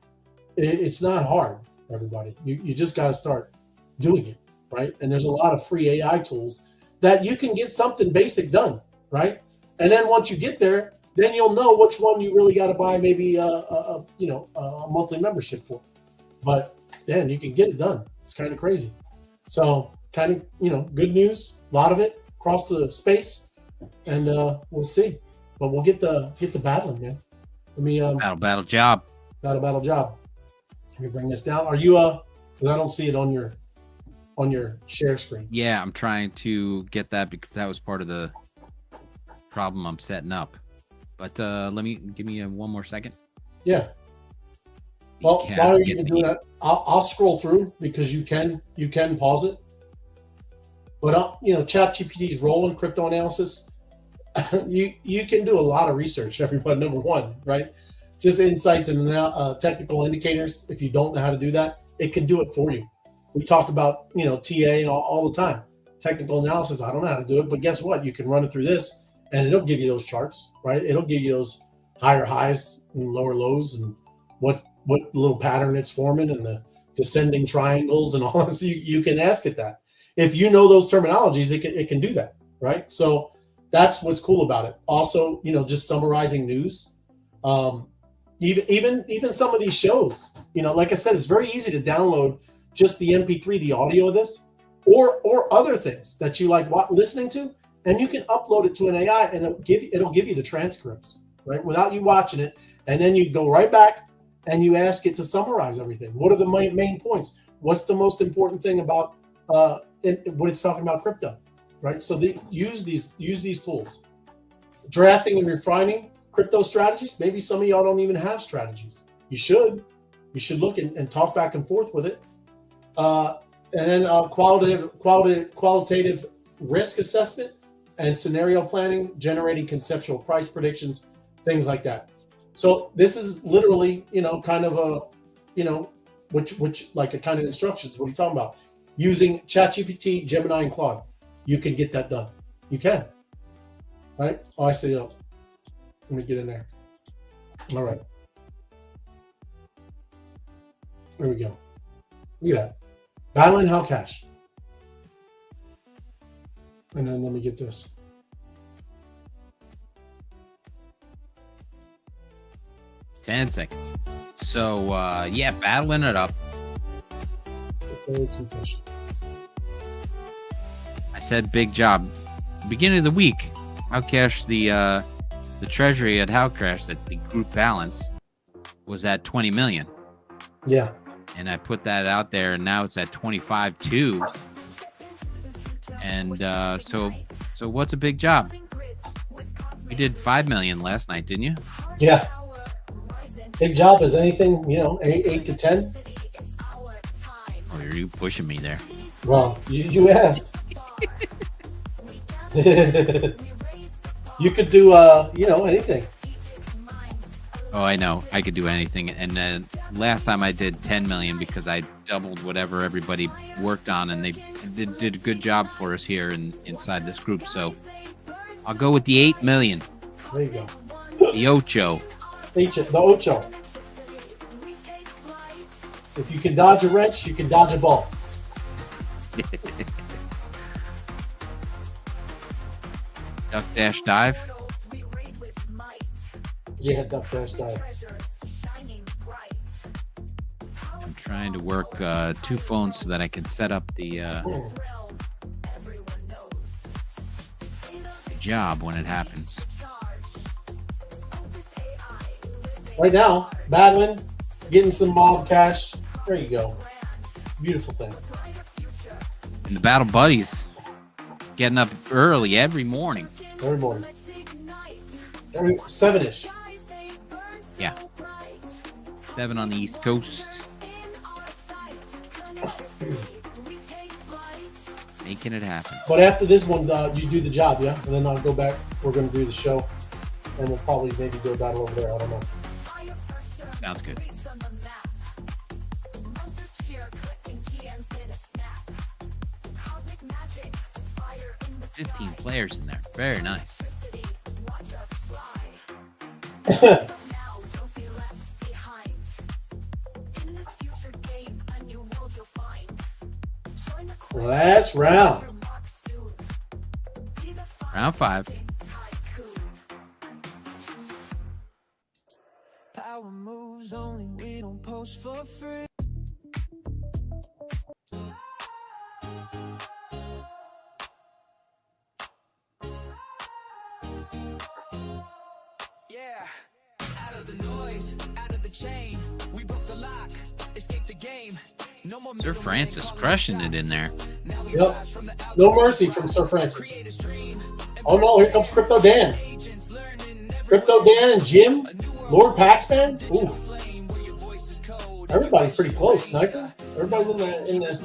It's not hard, everybody. You just got to start doing it, right? And there's a lot of free AI tools that you can get something basic done, right? And then once you get there, then you'll know which one you really got to buy maybe a monthly membership for. But then you can get it done. It's kind of crazy. So kind of, good news, a lot of it across the space, and we'll see. But we'll get the battling, man. Let me battle job. Battle job. Let me bring this down. Are you because I don't see it on your share screen. Yeah, I'm trying to get that because that was part of the problem I'm setting up. But give me one more second. Yeah. Well, while you're even doing that, I'll scroll through because you can pause it. But ChatGPT's role in crypto analysis, you can do a lot of research. Everybody, number one, right? Just insights and technical indicators. If you don't know how to do that, it can do it for you. We talk about TA all the time. Technical analysis. I don't know how to do it, but guess what? You can run it through this, and it'll give you those charts, right? It'll give you those higher highs and lower lows, and what little pattern it's forming, and the descending triangles and all. So you can ask it that. If you know those terminologies, it can do that, right? So that's what's cool about it. Also, just summarizing news. Even some of these shows, like I said, it's very easy to download just the MP3, the audio of this, or other things that you like listening to, and you can upload it to an AI, and it'll give you the transcripts, right, without you watching it, and then you go right back and you ask it to summarize everything. What are the main points? What's the most important thing about what it's talking about crypto, right? So use these tools. Drafting and refining crypto strategies. Maybe some of y'all don't even have strategies. You should look and talk back and forth with it. And then qualitative risk assessment and scenario planning, generating conceptual price predictions, things like that. So this is literally, kind of which like a kind of instructions. What are you talking about? Using ChatGPT, Gemini, and Claude, you can get that done. You can, right? Oh, I see. Let me get in there. All right. There we go. Look at that. Battling How Cash. And then let me get this. $10 seconds. So, battling it up. I said big job. Beginning of the week, How Cash, the treasury at How Cash, that the group balance was at 20 million. Yeah. And I put that out there, and now it's at 25.2. And so what's a big job? You did 5 million last night, didn't you? Yeah. Big job is anything, 8 to 10. Or are you pushing me there? Well, you asked. You could do, anything. Oh, I know. I could do anything. And last time I did 10 million because I doubled whatever everybody worked on, and they did a good job for us here inside this group. So I'll go with the 8 million. There you go. The ocho. The ocho. If you can dodge a wrench, you can dodge a ball. Duck dash dive. Yeah, duck dash dive. I'm trying to work 2 phones so that I can set up the job when it happens. Right now, battling, getting some mob cash. There you go. Beautiful thing. And the battle buddies getting up early every morning. Every morning. 7-ish. Yeah. 7 on the East Coast. Making it happen. But after this one, you do the job, yeah? And then I'll go back. We're going to do the show. And we'll probably maybe do a battle over there. I don't know. Sounds good. 15 players in there. Very nice. Last round. Round 5. Power moves only, we don't post for free. Yeah, out of the noise, out of the chain, we broke the lock, escaped the game. No more Sir Francis crushing it in there. Yep. No mercy from Sir Francis. Oh no, here comes Crypto Dan. Crypto Dan and Jim. Lord Paxman. Ooh. Everybody pretty close, Sniper. Everybody's in the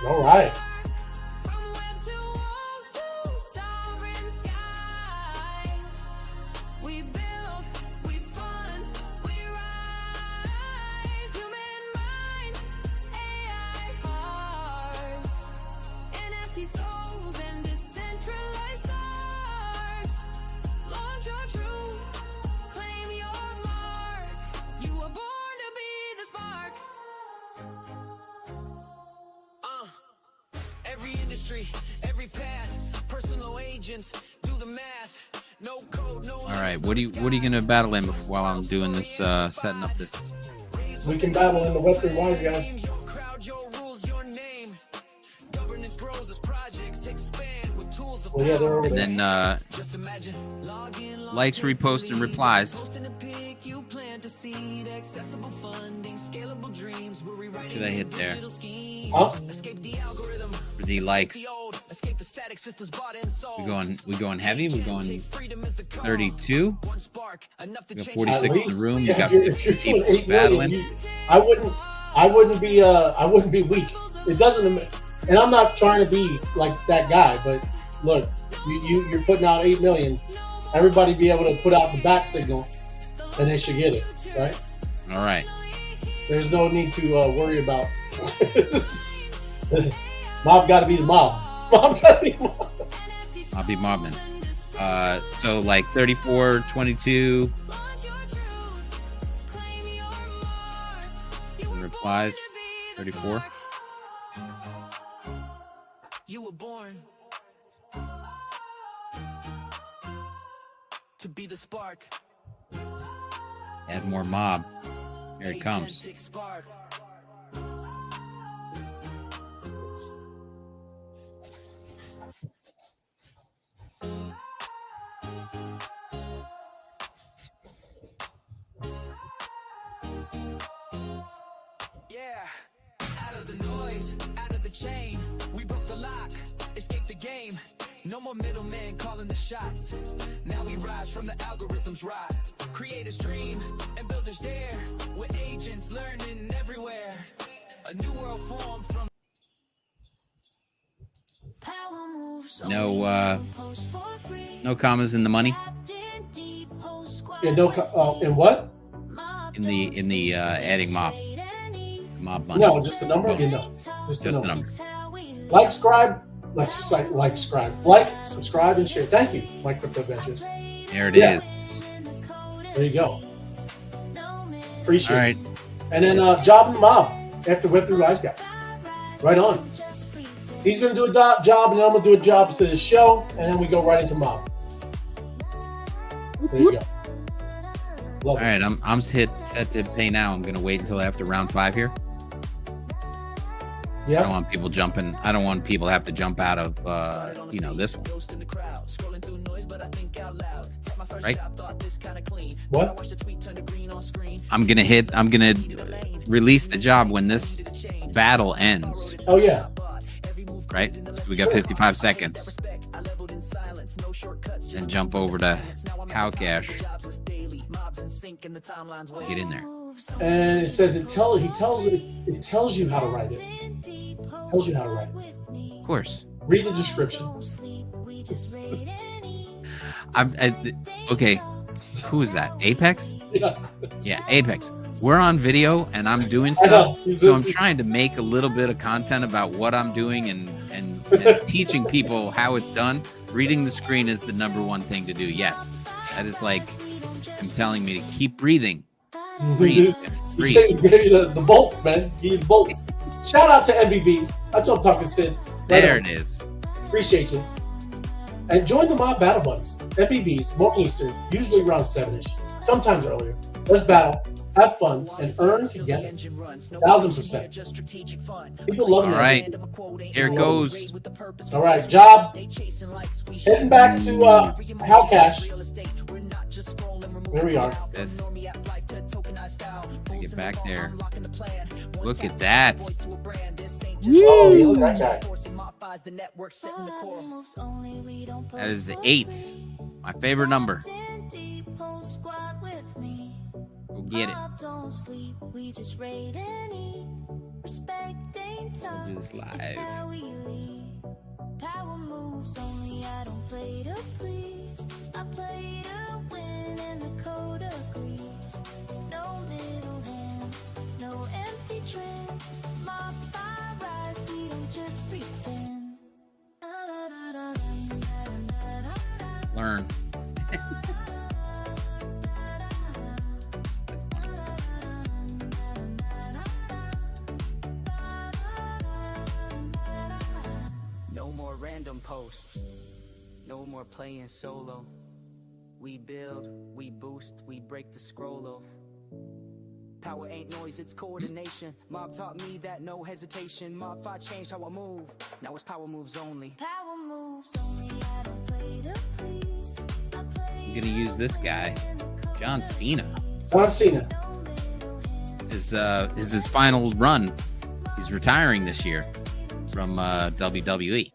all right. Every industry, every path, personal agents, do the math. No code, no. All right, what are you gonna battle in while I'm doing this, setting up this? We can battle in the Web3 Wise guys. Well, yeah, they're over there. And then likes, repost, and replies. What should I hit there? Huh? For the likes. We going heavy? We're going 32. We got 46 in the room. You got if you're doing 8 battling. million, I wouldn't be weak. It doesn't, and I'm not trying to be like that guy, but look, you're putting out 8 million. Everybody be able to put out the bat signal, and they should get it, right? All right. There's no need to worry about. Mob got to be the mob. Mob got to be mob. I'll be mobbing. So like 34, 22. Replies 34. You were born to be the spark. Add more mob. Here it comes. Spark. Yeah, out of the noise, out of the chain, we broke the lock, escaped the game. No more middlemen calling the shots. Now we rise from the algorithms rot. Creators dream and builders dare. With agents learning everywhere. A new world formed from. No commas in the money. Yeah, no. In what? In the adding mob money. No, just the number. Yeah, no, just the number. Like, subscribe, and share. Thank you, Mike Crypto Ventures. There it is. There you go. Appreciate All it. right. And then job in the mob after Web3 Wise guys. Right on. He's going to do a job, and then I'm going to do a job to the show, and then we go right into mob. There you go. All right, I'm set to pay now. I'm going to wait until after round 5 here. I Yeah. don't want people jumping. I don't want people to have to jump out of this one. Right? What? I'm gonna release the job when this battle ends. Oh yeah. Right? So we got 55 seconds. And jump over to Cow Cash. Get in there. And it says it tells you how to write it. Tells you how to write it. Of course. Read the description. Okay. Who is that? Apex? Yeah. Yeah, Apex. We're on video and I'm doing I stuff. know. So I'm trying to make a little bit of content about what I'm doing and teaching people how it's done. Reading the screen is the number one thing to do. Yes. That is like him telling me to keep breathing. Breathe. Breathe. You gave the bolts, man. You need the bolts. Shout out to MBBs. That's what I'm talking, Sid. There it is. Appreciate you. And join the mob battle buddies. MBBs, morning Eastern, usually around 7-ish, sometimes earlier. Let's battle, have fun, and earn together. 1000%. People love All that. right. Here it goes. All right, job. Heading back to How Cash. There we are. This. Get back there. Look at that. Oh, yeah, look at that guy. That is the 8. My favorite number. Go get it. We'll do this live. Power moves only, I don't play to please. I play to win and the code agrees. No middle hands, no empty trends. MOBFI rise, we don't just pretend. Learn. No more random posts, no more playing solo. We build, we boost, we break the scrollo. Power ain't noise, it's coordination. Mob taught me that no hesitation. MOBFI changed how I move, now it's power moves only. Power moves only, I don't play to please. I play I'm gonna use this guy, John Cena. John Cena. This is his final run. He's retiring this year from WWE.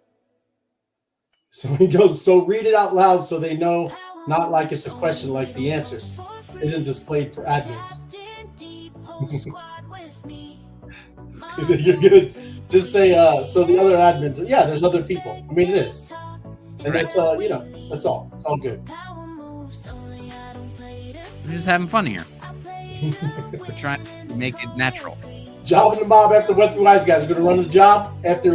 So he goes, so read it out loud so they know, not like it's a question like the answer isn't displayed for admins. You're good. Just say, so the other admins, yeah, there's other people. I mean, it is. And that's, you know, that's all. It's all good. We're just having fun here. We're trying to make it natural. Job in the mob after Wet 3 Wise Guys. We're going to run the job after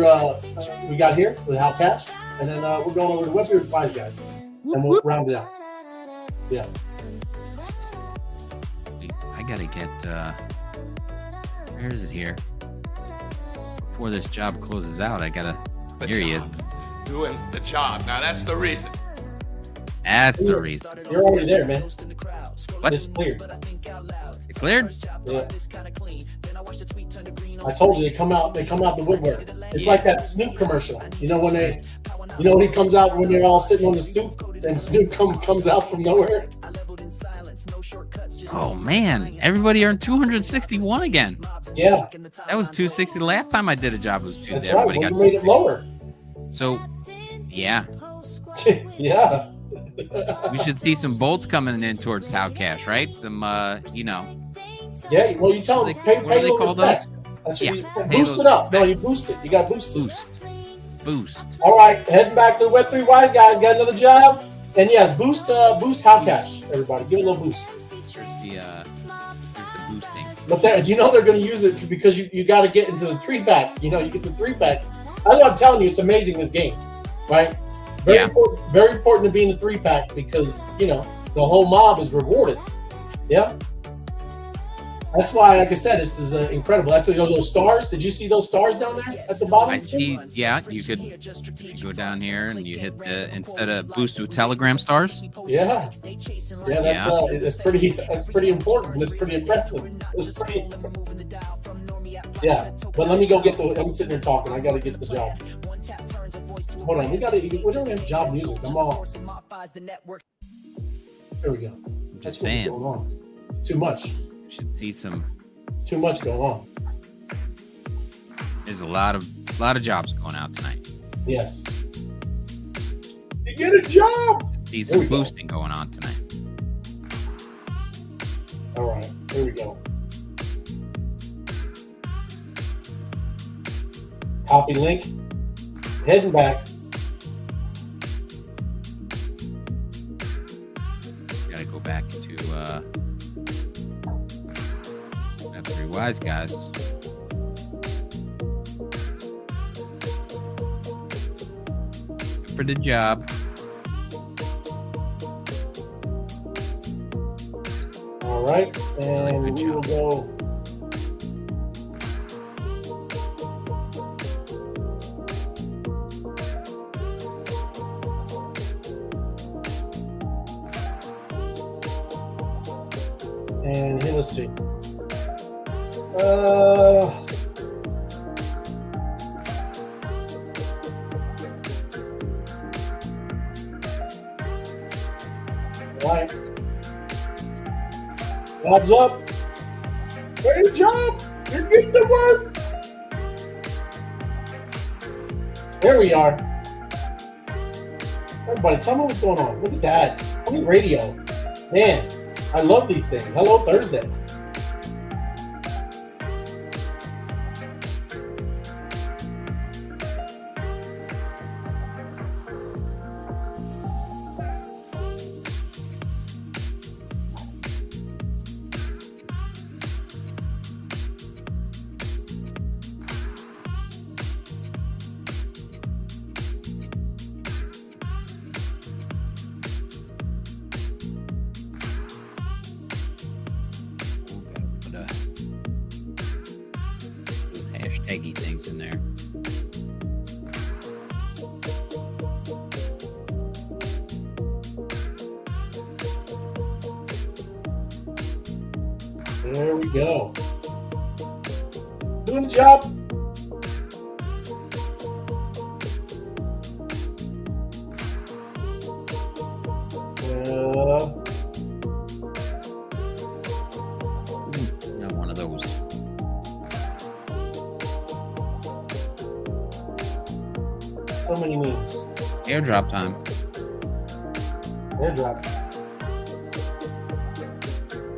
we got here with How Cash. And then we're going over to Wet 3 Wise Guys. And we'll round it out. Yeah. I gotta get where is it here? Before this job closes out, I gotta hear you. Doing the job. Now that's the reason. That's the reason. You're already there, man. What? It's cleared. It cleared? Yeah. I told you they come out the woodwork. It's like that Snoop commercial. You know when he comes out when they're all sitting on the stoop and Snoop comes out from nowhere. Oh man, everybody earned 261 again. Yeah. That was 260. The last time I did a job was 2. That's right. Everybody Well, got you made it lower. So yeah. Yeah. We should see some bolts coming in towards How Cash, right? Some you know. Yeah, well you tell them pay What do they little call respect. those? That should Yeah, be, boost it up. No, you boost it. You got to boost it. Boost. All right, heading back to the Web 3 Wise Guys. Got another job. And yes, boost How Cash, everybody. Give it a little boost. Here's the boosting. But they're going to use it because you got to get into the 3-pack. You know, you get the 3-pack. I know I'm telling you, it's amazing, this game, right? Very important to be in the 3-pack because, you know, the whole mob is rewarded. Yeah. That's why, like I said, this is incredible. Actually, those stars. Did you see those stars down there at the bottom? I see. Yeah, you could go down here and you hit the instead of boost to Telegram stars. Yeah, that's pretty important. That's pretty impressive. It's pretty. Yeah, but let me go get the. I'm sitting there talking. I got to get the job. Hold on, we don't have job music. I'm all. There we go. Just That's what's saying. going on. It's too much. Should see some. It's too much going on. There's a lot of jobs going out tonight. Yes. You get a job. See some boosting going on tonight. All right, here we go. Copy link. Heading back. Gotta go back. Web3 Wise guys. Good for the job. All right, and we will go. And here, let's see. Right. Labs up. Great job. You're getting to work. There we are. Everybody, tell me what's going on. Look at that. Funny radio. Man, I love these things. Hello, Thursday. Hashtaggy things in there. There we go. Doing the job. Not one of those. So many memes. Airdrop time. Airdrop.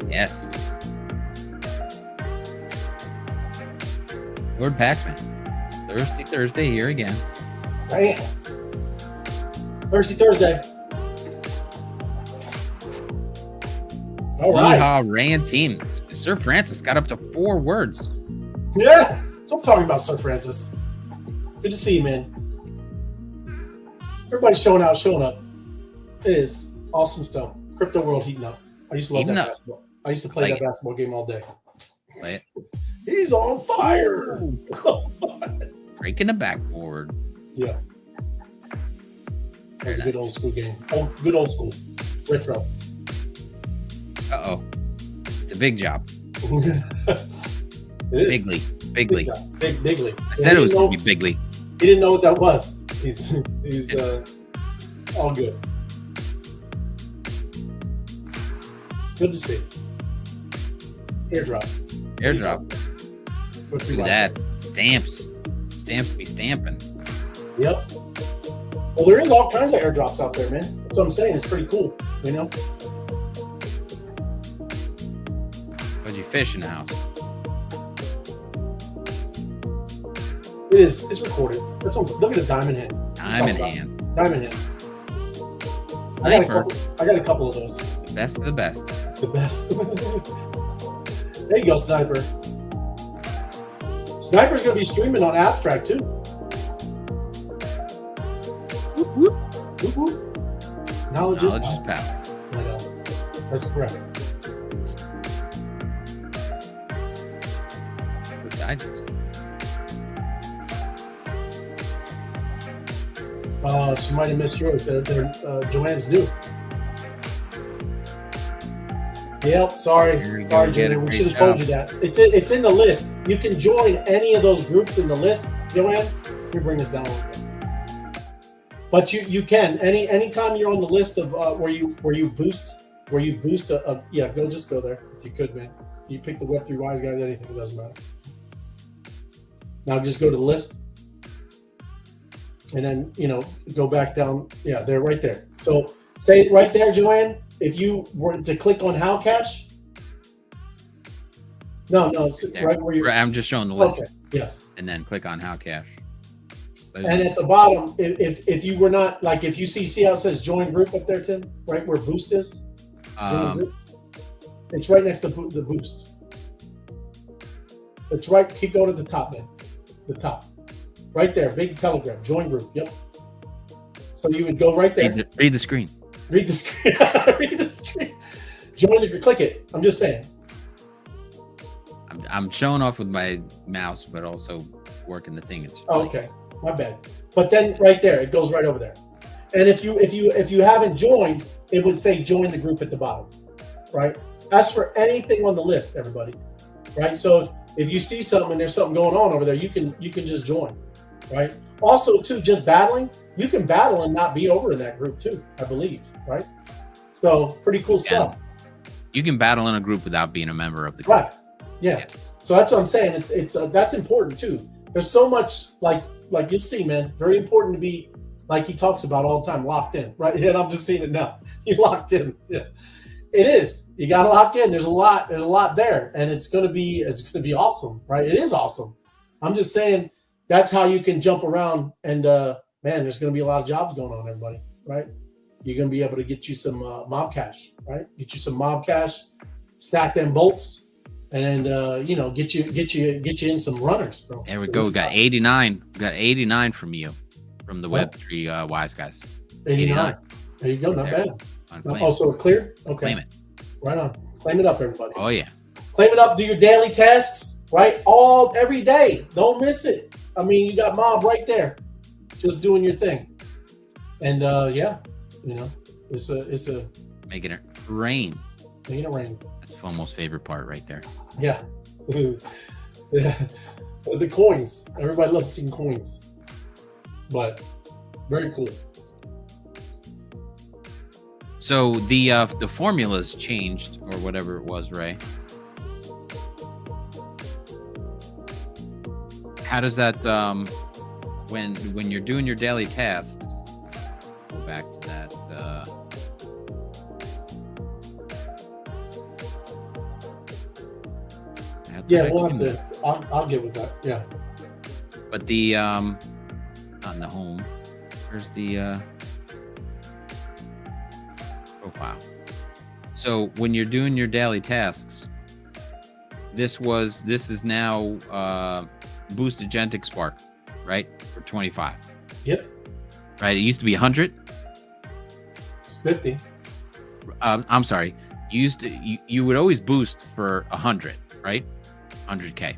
Yes. Lord Paxman. Thirsty Thursday here again. Right. Thirsty Thursday. All right. Yeehaw, Ray and team. Sir Francis got up to 4 words. Yeah. That's what I'm talking about, Sir Francis. Good to see you, man. Everybody's showing out, showing up. It is awesome stuff. Crypto world heating up. I used to love Heating that up. basketball. I used to play Like that basketball game all day. Play it. He's on fire. Breaking the backboard. Yeah. That was a Very good old nice. school game. Oh, good old school. Retro. Uh-oh. It's a big job. It is. Bigly. Big Bigly. job. Bigly. I said it was going to be bigly. He didn't know what that was. He's all good. Good to see. Airdrop. Airdrop. Look Look at that. Stamps. Stamps be stamping. Yep. Well, there is all kinds of airdrops out there, man. That's what I'm saying. It's pretty cool, you know? What'd you fish in the house? It is. It's recorded. Look at the diamond hit. Diamond hands. Diamond hit. Sniper. I got a couple of those. The best of the best. The best. There you go, Sniper. Sniper's going to be streaming on Abstract, too. Whoop, whoop. Whoop, whoop. Knowledge is Knowledge is power. power. I know. That's correct. Good digest. She might have missed yours. Joanne's new. Yep, sorry. Here we go, Sorry, get it. Joanne. We Great should have told job. you that. It's in the list. You can join any of those groups in the list, Joanne. Let me bring this down a little bit. But you can anytime you're on the list of where you boost just go there if you could, man. You pick the Web3 Wise guys, anything, it doesn't matter. Now just go to the list. And then, go back down. Yeah, they're right there. So say right there, Joanne, if you were to click on How Cash. No, it's right where you're. I'm just showing the list. Okay, yes. And then click on How Cash. And at the bottom, if you were not, like, if you see how it says join group up there, Tim, right where Boost is? Join group. It's right next to the boost. It's right. Keep going to the top, man. The top. Right there. Big Telegram. Join group. Yep. So you would go right there. Read the screen. Read the screen. Read the screen. Join if you click it. I'm just saying. I'm showing off with my mouse, but also working the thing. It's okay. My bad. But then right there, it goes right over there. And if you haven't joined, it would say join the group at the bottom, right? That's for anything on the list, everybody, right? So if you see something and there's something going on over there, you can just join, right? Also, too, just battling, you can battle and not be over in that group too, I believe, right? So pretty cool stuff. You can battle in a group without being a member of the group. Right. Yeah. So that's what I'm saying. It's that's important too. There's so much like you'll see, man. Very important to be, like he talks about all the time, locked in, right? And I'm just seeing it now. You're locked in. Yeah. It is. You got to lock in. There's a lot there, and it's gonna be awesome, right? It is awesome. I'm just saying that's how you can jump around, and man, there's gonna be a lot of jobs going on, everybody, right? You're gonna be able to get you some mob cash, right? Get you some mob cash, stack them bolts, and get you in some runners, bro. There we go. We got 89. We got 89 from you, from the Web3 wise guys. 89. There you go. Not there. bad. Oh, so it cleared? Okay. Claim it. Right on. Claim it up, everybody. Oh yeah. Claim it up. Do your daily tasks, right? Every day. Don't miss it. I mean, you got mob right there, just doing your thing. And it's a making it rain. Making it rain. That's FOMO's favorite part right there. Yeah. The coins. Everybody loves seeing coins. But very cool. So the formulas changed, or whatever it was, Ray. How does that when you're doing your daily tasks? Go back to that. Yeah, we'll have to. I'll get with that. Yeah. But the not in the home. Where's the profile? So when you're doing your daily tasks, this is now Boost Agentic Spark, right? For 25. Yep. Right. It used to be 100. 50. I'm sorry. You would always boost for 100, right? 100K.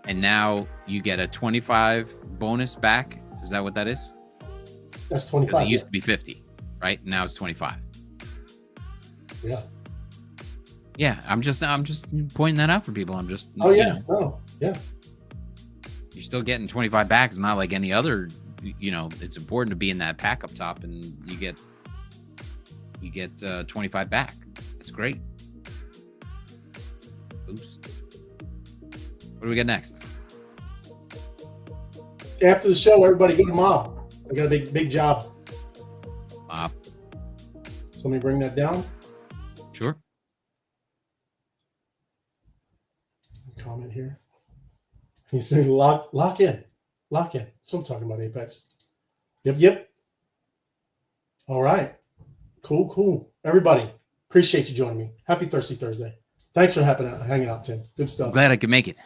And now you get a 25 bonus back. Is that what that is? That's 25. It used to be 50, right? Now it's 25. Yeah. Yeah, I'm just pointing that out for people. I'm just yeah. You're still getting 25 back. It's not like any other, it's important to be in that pack up top, and you get 25 back. It's great. Boost. What do we get next? After the show, everybody go to Mob. I got a big job. Mob. So let me bring that down. Sure. Comment here. He's saying lock in. Lock in. So I'm talking about Apex. Yep. All right. Cool. Everybody, appreciate you joining me. Happy Thirsty Thursday. Thanks for hanging out, Tim. Good stuff. I'm glad I could make it.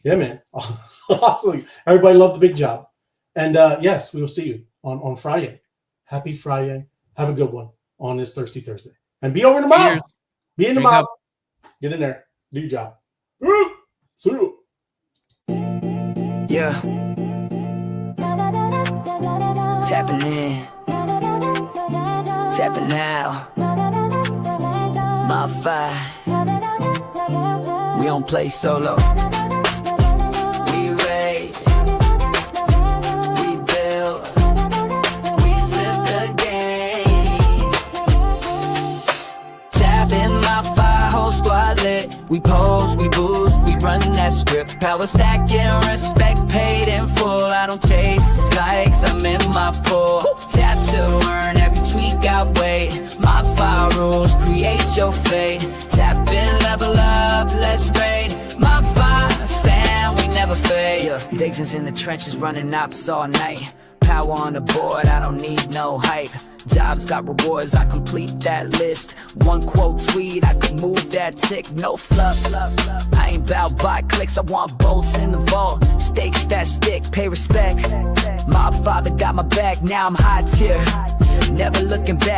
Yeah, man. Awesome. Everybody loved the big job. And yes, we will see you on Friday. Happy Friday. Have a good one on this Thirsty Thursday. And be over in the mob. Cheers. Be in the Drink mob. up. Get in there. Do your job. See you. Yeah. Tapping in. Tapping out. MOBFI. We don't play solo. We raid. We build. We flip the game. Tapping MOBFI, whole squad lit. We pose, we boost, we run that script. Power stacking, respect paid in full. I don't chase likes, I'm in my pool. Tap to earn, every tweak outweigh. MOBFI rules, create your fate. Tap in, level up, let's raid. MOBFI fam, we never fade. Dagens in the trenches, running ops all night. power on the board, I don't need no hype. Jobs got rewards, I complete that list. One quote tweet, I could move that tick, no fluff. I ain't bout by clicks, I want bolts in the vault. Stakes that stick, pay respect. Mob father got my back, now I'm high tier. Never looking back.